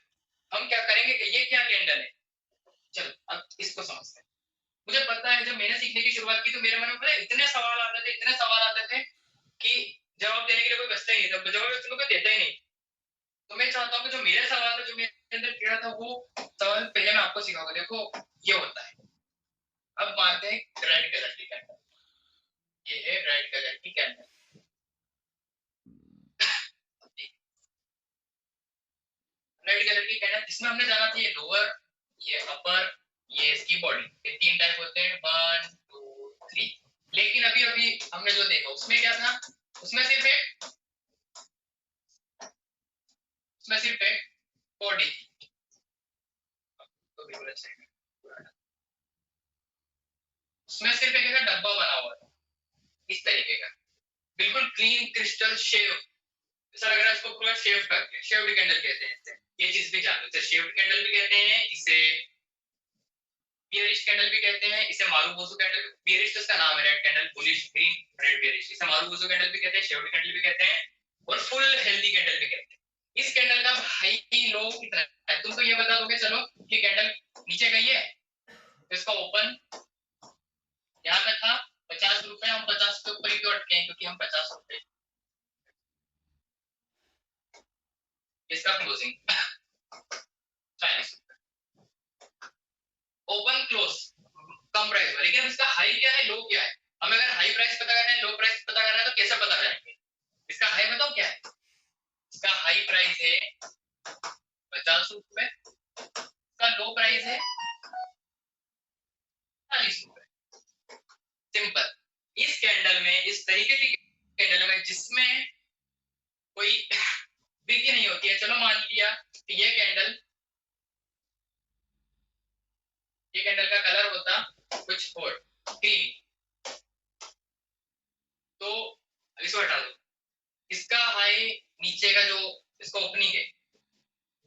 हम क्या करेंगे कि ये क्या कैंडल है, चलो अब इसको समझते हैं। मुझे पता है जब मैंने सीखने की शुरुआत की तो मेरे मन में पता है इतने सवाल आते थे, इतने सवाल आते थे कि जवाब देने के लिए कोई बचता ही नहीं था, जवाब कोई देता ही नहीं। तो मैं चाहता हूँ कि जो मेरे सवाल था, जो मेरे अंदर कीड़ा था, वो सवाल पहले मैं आपको सिखाऊंगा। देखो ये होता है, अब मानते हैं रेड कलर की कैंडल, ये है रेड कलर की कैंडल। रेड कलर की कैंडल, जिसमें हमने जाना था ये लोअर, ये अपर, ये इसकी बॉडी, ये 3 टाइप होते हैं, 1 2 3। लेकिन अभी अभी हमने जो देखा उसमें क्या था, उसमें सिर्फ एक बॉडी थी, तो बिल्कुल अच्छा है। उसमें सिर्फ एक ऐसा डब्बा बना हुआ था इस तरीके का, बिल्कुल क्लीन क्रिस्टल शेव, ऐसा लग रहा है इसको पूरा शेव करके, शेव्ड कैंडल कहते हैं इसे। ये चीज भी जान लो, शेव्ड कैंडल भी कहते हैं इसे, बियरिश कैंडल भी कहते हैं इसे, मारुबोजू कैंडल, बियरिश तो इसका नाम है, red candle, bullish green red bearish, इसे मारुबोजू कैंडल भी कहते हैं, शेव्ड कैंडल भी कहते हैं, और फुल हेल्दी कैंडल भी कहते हैं। इस कैंडल का हाई लो कितना है तुम तो ये बता दोगे, चलो कि कैंडल नीचे गई है तो इसका ओपन यहाँ पे था 50 रुपए, हम 50 के ऊपर ही क्यों अटके हैं, क्योंकि हम 50 रुपए इसका क्लोजिंग 40 रुपए। ओपन क्लोज कम प्राइस हुआ, लेकिन उसका हाई क्या है, लो क्या है। हमें अगर हाई प्राइस पता करना है, लो प्राइस पता करना है, तो कैसे पता करेंगे? इसका हाई बताओ क्या है। इसका हाई प्राइस है 50 रुपए, इसका लो प्राइस है 40 रुपए। सिंपल। इस कैंडल में, इस तरीके की कैंडल में जिसमें कोई बिक्री नहीं होती है, चलो मान लिया कि ये कैंडल का कलर होता कुछ और ग्रीन, तो इसको हटा दो। इसका हाई नीचे का जो इसका ओपनिंग है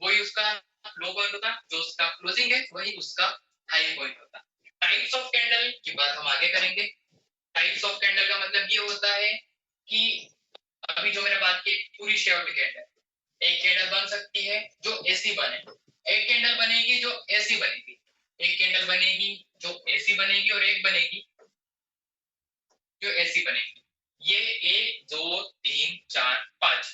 वही उसका लो पॉइंट होता, जो उसका क्लोजिंग है वही उसका हाई पॉइंट होता। टाइप्स ऑफ कैंडल की बात हम आगे करेंगे। टाइप्स ऑफ कैंडल का मतलब ये होता है कि अभी जो मैंने बात की पूरी शेप कैंडल, एक कैंडल बन सकती है जो ऐसी बने, एक कैंडल बनेगी जो ऐसी बनेगी, एक कैंडल बनेगी जो ऐसी बनेगी, और एक बनेगी जो ऐसी बनेगी। ये 1 2 3 4 5,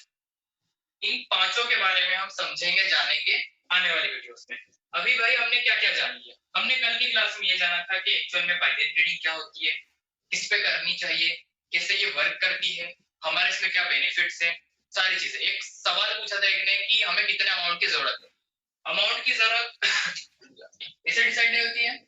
इन पांचों के बारे में हम समझेंगे, जानेंगे आने वाली वीडियोस में। अभी भाई हमने क्या क्या जान लिया? हमने कल की क्लास में ये जाना था कि एक्चुअल में बाइनरी ट्रेडिंग क्या होती है, किस पे करनी चाहिए, कैसे ये वर्क करती है, हमारे इसमें क्या बेनिफिट्स है, सारी चीजें। एक सवाल पूछा था एक ने कि हमें कितने अमाउंट की जरूरत है। अमाउंट की जरूरत ऐसे डिसाइड नहीं होती है।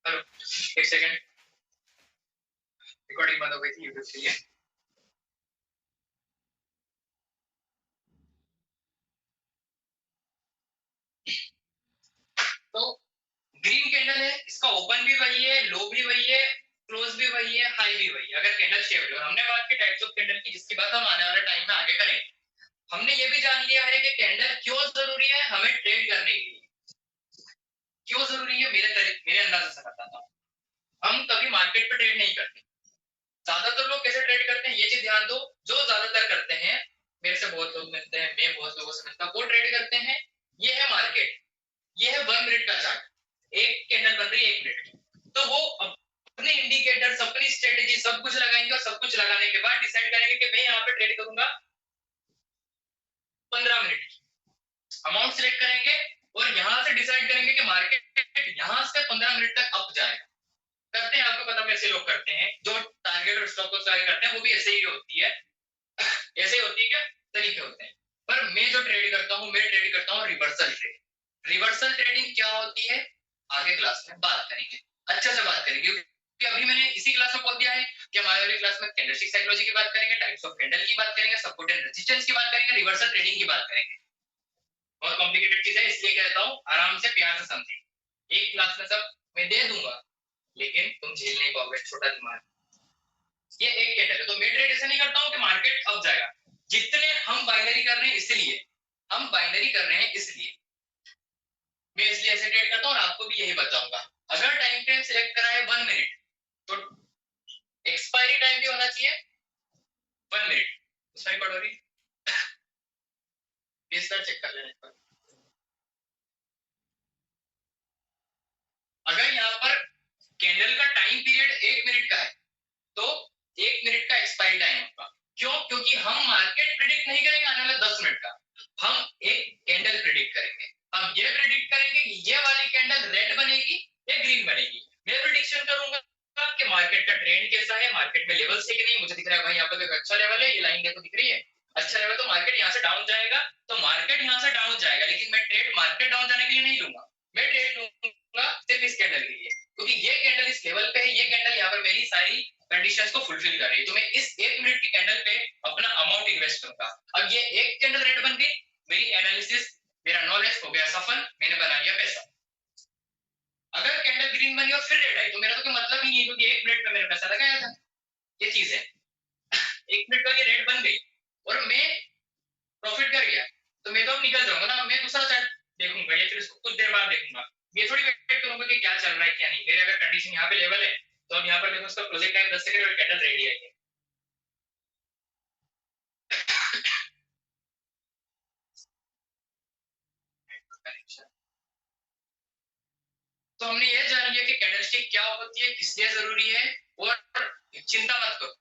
हेलो, एक सेकंड, रिकॉर्डिंग बंद हो गई थी यूट्यूब के लिए। तो ग्रीन कैंडल है, इसका ओपन भी वही है, लो भी वही है, क्लोज भी वही है, हाई भी वही है, अगर कैंडल शेप है। हमने बात की टाइप्स ऑफ कैंडल की, जिसकी बात हम आने वाले टाइम में आगे करेंगे। हमने ये भी जान लिया है कि कैंडल क्यों जरूरी है हमें ट्रेड करने के लिए। क्यों जरूरी है, मेरे अंदाज से बताता हूँ। हम कभी मार्केट पे ट्रेड नहीं करते। ज्यादातर लोग कैसे ट्रेड करते हैं ये चीज ध्यान दो। जो ज्यादातर करते हैं, मेरे से बहुत लोग मिलते हैं, मैं बहुत लोगों से मिलता हूँ, वो ट्रेड करते हैं। ये है मार्केट, ये है 1 मिनट का चार्ट, एक कैंडल बन रही है 1 मिनट, तो वो अपने इंडिकेटर्स, अपनी स्ट्रेटेजी सब कुछ लगाएंगे, और सब कुछ लगाने के बाद डिसाइड करेंगे कि मैं यहाँ पे ट्रेड करूंगा 15 मिनट की। अमाउंट सिलेक्ट करेंगे और यहां से डिसाइड करेंगे कि मार्केट यहां से 15 मिनट तक अप जाएगा। करते हैं, आपको पता कैसे लोग करते हैं, जो टारगेट और स्टॉप लॉस करते हैं वो भी ऐसे ही होती है। ऐसे ही होती है, क्या तरीके होते हैं। पर मैं जो ट्रेड करता हूँ, मैं ट्रेड करता हूँ रिवर्सल ट्रेड। रिवर्सल ट्रेडिंग क्या होती है आगे क्लास में बात करेंगे, अच्छे से बात करेंगे, क्योंकि अभी मैंने इसी क्लास में बोल दिया है कि हमारे वाली क्लास में कैंडलस्टिक साइकोलॉजी की बात करेंगे, टाइप्स ऑफ कैंडल की बात करेंगे, सपोर्ट एंड रेजिस्टेंस की बात करेंगे, रिवर्सल ट्रेडिंग की बात करेंगे। बहुत कॉम्प्लिकेटेड चीज है, इसलिए कहता हूँ आराम से प्यार से समझे। एक क्लास में सब मैं दे दूंगा, लेकिन तुम झेल नहीं पाओगे, छोटा दिमाग। ये एक कैंडल है, तो मैं ट्रेड ऐसे नहीं करता हूँ कि मार्केट अप जाएगा। जितने हम बाइनरी कर रहे हैं इसलिए, हम बाइनरी कर रहे हैं इसलिए, मैं इसलिए ऐसे ट्रेड करता हूँ और आपको भी यही बताऊंगा। अगर टाइम फ्रेम सिलेक्ट करा है 1 मिनट, तो एक्सपायरी टाइम भी होना चाहिए 1 मिनट। उसमें रिकॉर्ड हो रही है, चेक कर लेना। अगर यहाँ पर कैंडल का टाइम पीरियड 1 मिनट का है, तो 1 मिनट का एक्सपायरी टाइम होगा। क्यों? क्योंकि हम मार्केट प्रिडिक्ट नहीं करेंगे आने वाले 10 मिनट का, हम एक कैंडल प्रिडिक्ट करेंगे। हम ये प्रिडिक्ट करेंगे कि ये वाली कैंडल रेड बनेगी या ग्रीन बनेगी। मैं प्रिडिक्शन करूंगा कि मार्केट का ट्रेंड कैसा है, मार्केट में लेवल है कि नहीं। मुझे दिख रहा है भाई यहाँ पर एक अच्छा लेवल है, ये लाइन देखो दिख रही है, अच्छा लेवल, तो मार्केट यहाँ से डाउन जाएगा, तो मार्केट यहाँ से डाउन जाएगा, लेकिन मैं ट्रेड मार्केट डाउन जाने के लिए नहीं लूंगा, मैं ट्रेड लूंगा सिर्फ इस कैंडल के लिए, क्योंकि ये कैंडल इस लेवल पे है, ये कैंडल यहाँ पर मेरी सारी कंडीशंस को फुलफिल कर रही है, तो मैं इस 1 मिनट की कैंडल पे अपना अमाउंट इन्वेस्ट करूंगा। अब ये एक कैंडल रेड बन गई, मेरी एनालिसिस, मेरा नॉलेज हो गया सफल, मैंने बना लिया पैसा। अगर कैंडल ग्रीन बनी और फिर रेड आई, तो मेरा तो कोई मतलब ही नहीं, क्योंकि 1 मिनट में मेरा पैसा लगाया था। ये चीज है, 1 मिनट का ये रेड बन गई और मैं प्रॉफिट कर गया, तो मैं तो अब निकल जाऊंगा ना, मैं दूसरा चार्ट देखूंगा या फिर इसको कुछ देर बाद देखूंगा। ये थोड़ी वेट करूंगा कि क्या चल रहा है क्या नहीं। मेरे अगर कंडीशन यहाँ पे लेवल है, तो अब यहाँ पर देखो उसका क्लोजिंग टाइम 10 सेकंड और कैंडल रेडी है ये। तो हमने ये जान लिया कि कैंडलस्टिक क्या होती है, किस लिए जरूरी है, और चिंता मत करो,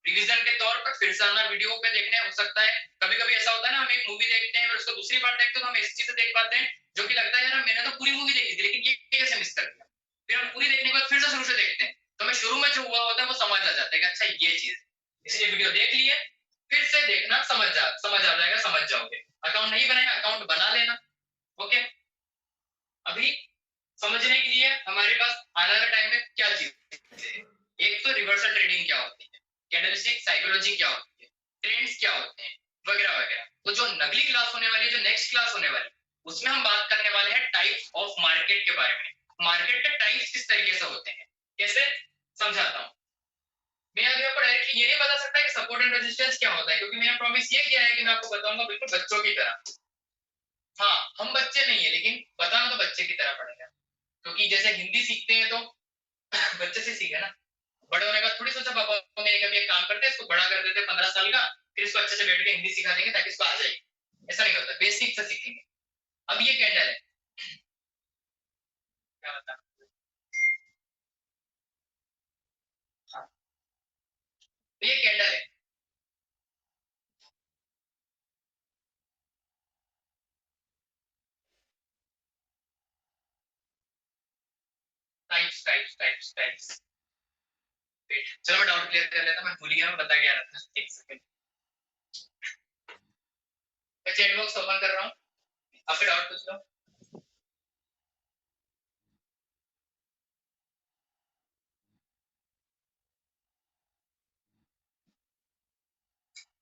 रिवीजन के तौर पर फिर से आना वीडियो पे देखने हो सकता है। कभी कभी ऐसा होता है ना, हम एक मूवी देखते हैं फिर उसको दूसरी बार देखते हैं तो हम इस चीज से देख पाते हैं जो कि लगता है यार मैंने तो पूरी मूवी देखी थी लेकिन ये कैसे मिस कर दिया। फिर हम पूरी देखने के बाद फिर से शुरू से देखते हैं तो हमें शुरू में जो हुआ होता है वो समझ आ जाता है कि अच्छा ये चीज, इसलिए वीडियो देख लिए फिर से देखना, समझ आ जाएगा, समझ जाओगे। अकाउंट नहीं बनाया, अकाउंट बना लेना। ओके, अभी समझने के लिए हमारे पास आने वाले टाइम में क्या चीज है, एक तो रिवर्सल ट्रेडिंग क्या होती है, कैंडलस्टिक साइकोलॉजी क्या होती है, ट्रेंड्स क्या होते हैं, वगैरह वगैरह। तो जो नगली क्लास होने वाली है, जो नेक्स्ट क्लास होने वाली, उसमें हम बात करने वाले हैं टाइप्स ऑफ मार्केट के बारे में। मार्केट के टाइप्स किस तरीके से होते हैं, कैसे समझाता हूँ। मैं अभी आपको डायरेक्टली ये नहीं बता सकता कि सपोर्ट एंड रेजिस्टेंस क्या होता है, क्योंकि मैंने प्रॉमिस ये किया है कि मैं आपको बताऊंगा बिल्कुल बच्चों की तरह। हाँ, हम बच्चे नहीं है लेकिन बताना तो बच्चे की तरह पड़ेगा, क्योंकि जैसे हिंदी सीखते हैं तो बच्चे से सीखे ना। बड़े होने का थोड़ी सोचा पापा मेरे कभी एक काम करते हैं, इसको बड़ा कर देते 15 साल का, फिर इसको अच्छे से बैठ के हिंदी सिखा देंगे ताकि इसको आ जाएगी। ऐसा नहीं होता, बेसिक से सीखेंगे। अब ये कैंडल है, क्या बता, हाँ, तो ये कैंडल है। Types types types types. चलो मैं डाउट क्लियर कर लेता हूँ, मैं भूल गया, मैं बता क्या रहा था, एक सेकंड। मैं चैट बॉक्स ओपन कर रहा हूँ, आपके डाउट पूछ लो।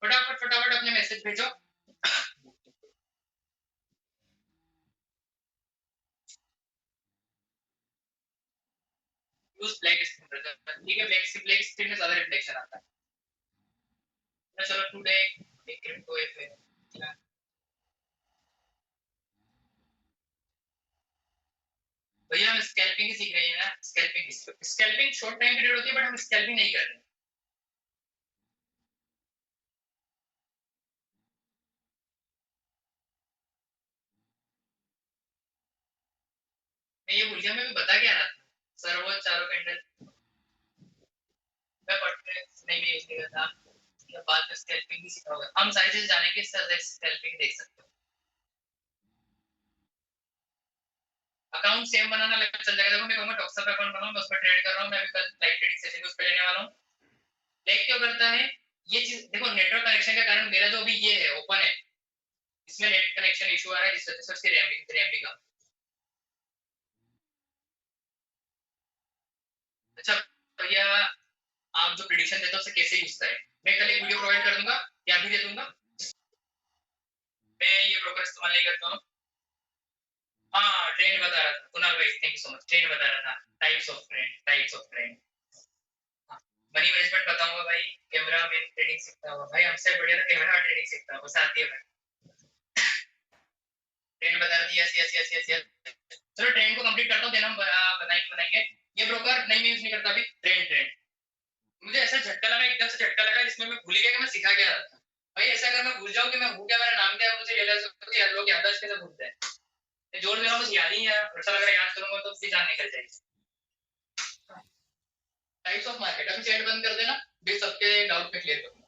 फटाफट फटाफट अपने मैसेज भेजो। यूज ब्लैक स्क्रीन, ठीक है, ब्लैक स्क्रीन में ज्यादा रिफ्लेक्शन आता है। चलो टुडे एक क्रिप्टो है, भैया हम स्कैल्पिंग ही सीख रहे हैं ना। स्कैल्पिंग शॉर्ट टाइम पीरियड होती है बट हम स्कैल्पिंग नहीं कर रहे हैं। मैं ये भूल गया, मैं भी बता क्या रहा था सर, वो चारों कैंडल मैं पढ़ने नहीं भी यूज किया था, या बाद में स्कैल्पिंग भी सीखा होगा। हम सारी चीजें जानेंगे, सर स्कैल्पिंग देख सकते हो। अकाउंट सेम बनाना लग चल जाएगा। देखो मैं कहूंगा टॉक्सा पे अकाउंट बनाऊं, मैं उस पर ट्रेड कर रहा हूं, मैं भी कल लाइव ट्रेडिंग सेशन उस पे लेने वाला हूं। लाइक क्यों करता है ये चीज, देखो नेटवर्क कनेक्शन के कारण मेरा जो अभी ये है ओपन है, इसमें नेट कनेक्शन इशू आ रहा है जिस वजह से उसकी रैम भी कम। अच्छा भैया, आप जो प्रिडिक्शन देते हो उसे कैसे यूज करें, मैं कल एक वीडियो प्रोवाइड कर दूंगा या भी दे दूंगा। मैं ये ब्रोकर इस्तेमाल नहीं करता हूँ। हाँ, ट्रेंड बता रहा था कुणाल भाई, thank you so much, trend बता रहा था, types of trend, types of trend. Money management बताऊंगा भाई, कैमरा में ट्रेडिंग सीखता हुआ भाई, हमसे बढ़िया तो कैमरा में ट्रेडिंग सीखता हुआ, साथ ही भाई ट्रेंड बता रही है। Yes yes yes yes yes, चलो ट्रेंड को कंप्लीट करता हूँ, देन हम बनाएंगे बनाएंगे। ये ब्रोकर नहीं, मैं यूज नहीं करता अभी ट्रेंड ट्रेंड। मुझे ऐसा झटका लगा, एकदम से झटका लगा जिसमें मैं भूल गया कि मैं सिखा क्या रहा था। भाई ऐसा अगर मैं भूल जाऊं कि मैं हूँ क्या, मेरा नाम क्या है, मुझे रियलाइज होता है यार लोग याददाश्त कैसे भूलते हैं। जोड़ दे रहा हूँ बस, याद ही है, अच्छा लग रहा है, याद करूंगा तो उसकी जान निकल जाएगी। टाइप्स ऑफ मार्केट, अभी चैट बंद कर देना, भी सबके डाउट पे क्लियर करूंगा।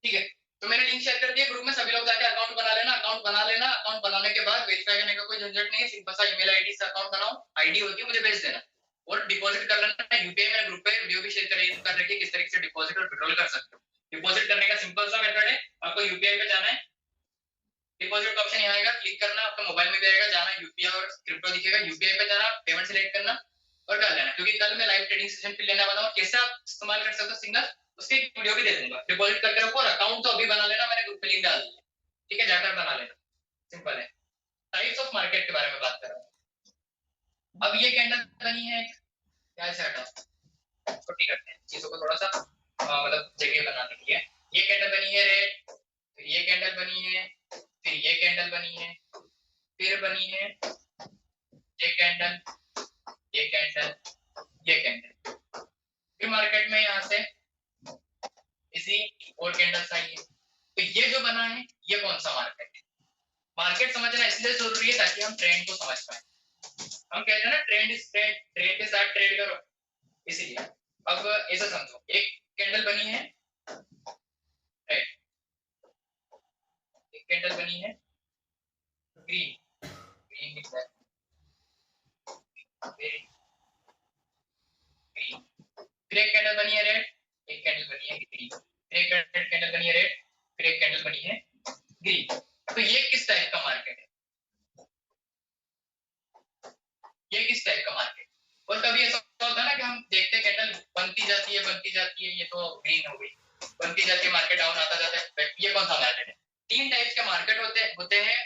ठीक है, तो मैंने लिंक शेयर कर दिया ग्रुप में, सभी लोग जाके अकाउंट बना लेना। अकाउंट बना लेना, अकाउंट बनाने के बाद वेरीफाई करने का कोई झंझट नहीं है, सिंपल सा ईमेल आईडी से अकाउंट बनाओ, आईडी होती है मुझे भेज देना, और डिपॉजिट कर लेना। यूपीआई मैंने ग्रुप पे वीडियो भी शेयर कर रखी है किस तरीके से डिपॉजिट और विड्रॉल कर सकते हो। डिपॉजिट करने का सिंपल सा मेथड है, आपको यूपीआई पे जाना है, डिपॉजिट का ऑप्शन यहाँ आएगा, क्लिक करना, आपका मोबाइल में भी आएगा, जाना यूपीआई और क्रिप्टो दिखेगा, यूपीआई पे जाना, पेमेंट सिलेक्ट करना और कर लेना। क्योंकि कल मैं लाइव ट्रेडिंग सेशन फिर लेने वाला हूँ, कैसे आप इस्तेमाल कर सकते हो सिंगल, उसकी वीडियो भी दे दूंगा। डिपॉजिट करके रखो और अकाउंट तो अभी बना लेना, मैंने ग्रुप पे लिंक डाल दी है, ठीक है, जाकर बना लेना, सिंपल है। टाइप्स ऑफ मार्केट के बारे में बात कर रहा हूँ। अब ये कैंडल बनी है, क्या से हटाओ, छोटी करते हैं चीजों को थोड़ा सा, मतलब जगह बनाने के लिए। ये कैंडल बनी है रेड, ये कैंडल बनी है, फिर ये कैंडल बनी है, फिर बनी है ये कैंडल, ये कैंडल, ये कैंडल, फिर मार्केट में यहाँ से इसी और कैंडल्स आई है। तो ये जो बना है ये कौन सा मार्केट है? मार्केट समझना इसलिए जरूरी है ताकि हम ट्रेंड को समझ पाए। हम कहते हैं ना ट्रेंड इज ट्रेंड, ट्रेंड के साथ ट्रेड करो, इसलिए अब ऐसा समझो, एक कैंडल बनी है, एक कैंडल बनी है ग्रीन, ग्रीन दिख रहा है, ग्रीन, फिर एक कैंडल बनी है रेड, एक कैंडल बनी है ग्रीन, एक कैंडल बनी है रेड, फिर एक कैंडल बनी है ग्रीन। तो ये किस टाइप का मार्केट है? ये किस टाइप का मार्केट? और कभी ऐसा होता है ना कि हम देखते हैं कैंडल बनती जाती है, बनती जाती है, ये तो ग्रीन हो गई, बनती जाती है, मार्केट डाउन आता जाता है, ये कौन सा मार्केट है? तीन टाइप्स के मार्केट होते हैं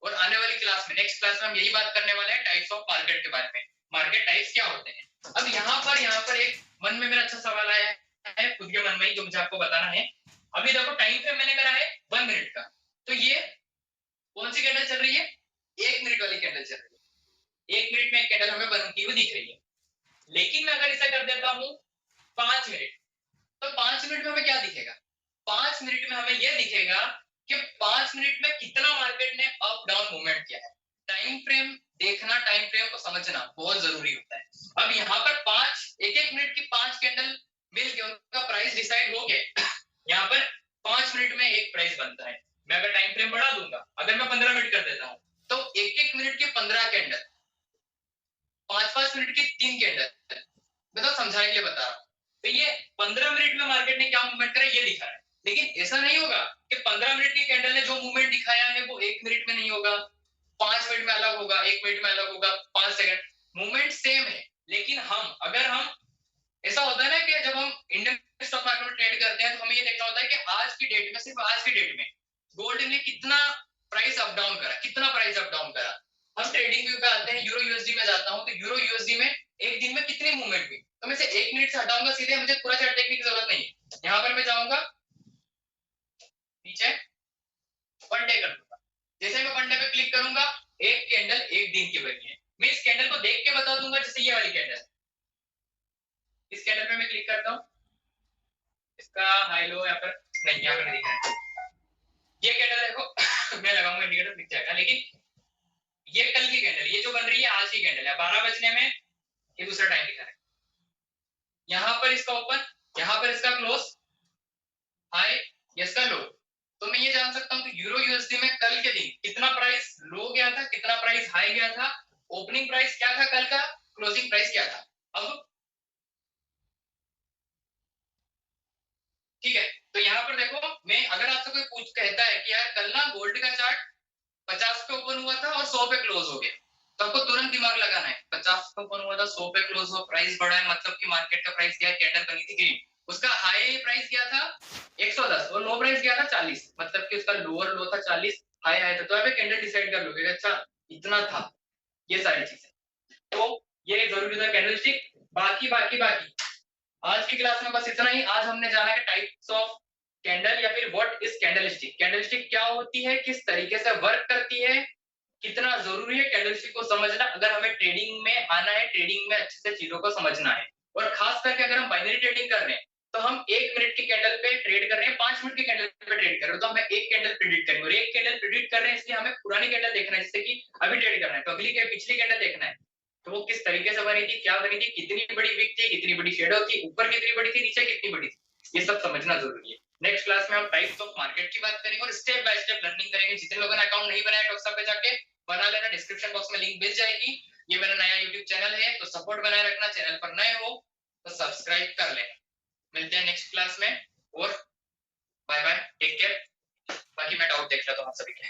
और आने वाली क्लास में, नेक्स्ट क्लास में हम यही बात करने वाले हैं टाइप्स ऑफ मार्केट के बारे में, मार्केट टाइप्स क्या होते हैं। अब यहाँ पर एक मन में मेरा अच्छा सवाल आया है, खुद के मन में ही, जो मुझे आपको बताना है। अभी देखो टाइम फ्रेम मैंने करा है 1 मिनट का, तो ये कौन सी कैंडल चल रही है? 1 मिनट वाली कैंडल चल रही है। 1 मिनट में एक कैंडल हमें बनती हुई दिख रही है, लेकिन मैं अगर इसे कर देता हूं 5 मिनट, तो 5 मिनट में हमें क्या दिखेगा? 5 मिनट में हमें यह दिखेगा कि 5 मिनट में कितना मार्केट ने अप डाउन मूवमेंट किया है। टाइम फ्रेम देखना, टाइम फ्रेम को समझना बहुत जरूरी होता है। अब यहाँ पर 1-1 मिनट की 5 कैंडल मिल के उनका प्राइस डिसाइड हो गया। यहाँ पर 5 मिनट में एक प्राइस बनता है। मैं अगर टाइम फ्रेम बढ़ा दूंगा, अगर मैं 15 मिनट कर देता हूं, तो 1-1 मिनट की 15 कैंडल, 5-5 मिनट की 3 कैंडल, बताओ समझाने के लिए बता रहा हूं। तो ये 15 मिनट में मार्केट ने क्या मूवमेंट करा ये दिखा रहा है, लेकिन ऐसा नहीं होगा कि 15 मिनट की कैंडल ने जो मूवमेंट दिखाया है वो 1 मिनट में नहीं होगा, 5 मिनट में अलग होगा, 1 मिनट में अलग होगा, 5 सेकंड, मूवमेंट सेम है। लेकिन अगर हम ऐसा होता है ना कि जब हम इंडियन स्टॉक मार्केट में ट्रेड करते हैं तो हमें ये देखना होता है कि आज की डेट में, सिर्फ आज की डेट में गोल्ड ने कितना प्राइस अप डाउन करा, कितना प्राइस अप डाउन करा। हम ट्रेडिंग व्यू पे आते हैं, यूरो यूएसडी में जाता हूं, तो यूरो यूएसडी में एक दिन में कितनी मूवमेंट हुई, तो मैं इसे 1 मिनट से हटाऊंगा सीधे, मुझे पूरा चार्ट देखने की जरूरत नहीं है। यहां पर मैं जाऊंगा नीचे, 1 डे कर दूंगा, जैसे मैं 1 डे पे क्लिक करूंगा, एक कैंडल एक दिन की बनी है, मैं इस कैंडल को देख के बता दूंगा, जैसे ये वाली कैंडल, इस कैंडल पे मैं क्लिक करता हूं, इसका हाई लो यहाँ पर नहीं, यहाँ पर नहीं दिख रहा है, ये कैंडल देखो मैं लगाऊंगा इंडिकेटर दिख जाएगा, लेकिन ये कल की कैंडल, ये जो बन रही है आज की कैंडल है, 12 बजने में ये दूसरा टाइम दिखा रहा है, यहाँ पर इसका ओपन, यहाँ पर इसका क्लोज, हाई, इसका लो, तो मैं ये जान सकता हूं कि यूरो यूएसडी में कल के दिन कितना प्राइस लो गया था, कितना प्राइस हाई गया था, ओपनिंग प्राइस क्या था कल का, क्लोजिंग प्राइस क्या था। अब ठीक है, तो यहाँ पर देखो, मैं अगर आपसे कोई पूछ कहता है कि यार कल ना गोल्ड का चार्ट 50 पे ओपन हुआ था और 100 पे क्लोज हो गया, तो आपको तुरंत दिमाग लगाना है, 50 पे ओपन हुआ था 100 पे क्लोज हुआ, प्राइस बढ़ा है, मतलब कि मार्केट का प्राइस क्या है, कैंडल बनी थी ग्रीन, उसका हाई प्राइस क्या था 110 और लो प्राइस क्या था 40, मतलब कि उसका लोअर लो था 40, हाई हाई था, तो यहाँ पे कैंडल डिसाइड कर लोगे अच्छा इतना था। ये सारी चीजें, तो ये जरूरी था कैंडलस्टिक। बाकी बाकी बाकी आज की क्लास में बस इतना ही। आज हमने जाना है टाइप्स ऑफ कैंडल या फिर व्हाट इज कैंडलस्टिक, कैंडलस्टिक क्या होती है, किस तरीके से वर्क करती है, कितना जरूरी है कैंडलस्टिक को समझना अगर हमें ट्रेडिंग में आना है, ट्रेडिंग में अच्छे से चीजों को समझना है। और खास करके अगर हम बाइनरी ट्रेडिंग कर रहे हैं तो हम 1 मिनट की कैंडल पे ट्रेड कर रहे हैं, 5 मिनट की कैंडल पे ट्रेड कर रहे हैं, तो हमें एक कैंडल प्रेडिक्ट करेंगे, और एक कैंडल प्रेडिक्ट कर रहे हैं इसलिए हमें पुरानी कैंडल देखना है, जैसे कि अभी ट्रेड करना है तो अगली के पिछली कैंडल देखना है, तो वो किस तरीके से बनी थी, क्या बनी थी, कितनी बड़ी विक थी, कितनी बड़ी शेडो थी, ऊपर कितनी बड़ी थी, नीचे कितनी बड़ी थी, ये सब समझना जरूरी है। नेक्स्ट क्लास में हम टाइप्स ऑफ मार्केट की बात करेंगे और स्टेप बाय स्टेप लर्निंग करेंगे। जितने लोगों ने अकाउंट नहीं बनाया टॉक्सा पे जाके बना लेना, डिस्क्रिप्शन बॉक्स में लिंक मिल जाएगी। ये मेरा नया यूट्यूब चैनल है तो सपोर्ट बनाए रखना, चैनल पर नए हो तो सब्सक्राइब कर लेना। मिलते हैं नेक्स्ट क्लास में और बाय बाय, टेक केयर। बाकी मैं डाउट देख लेता हूं आप सभी के।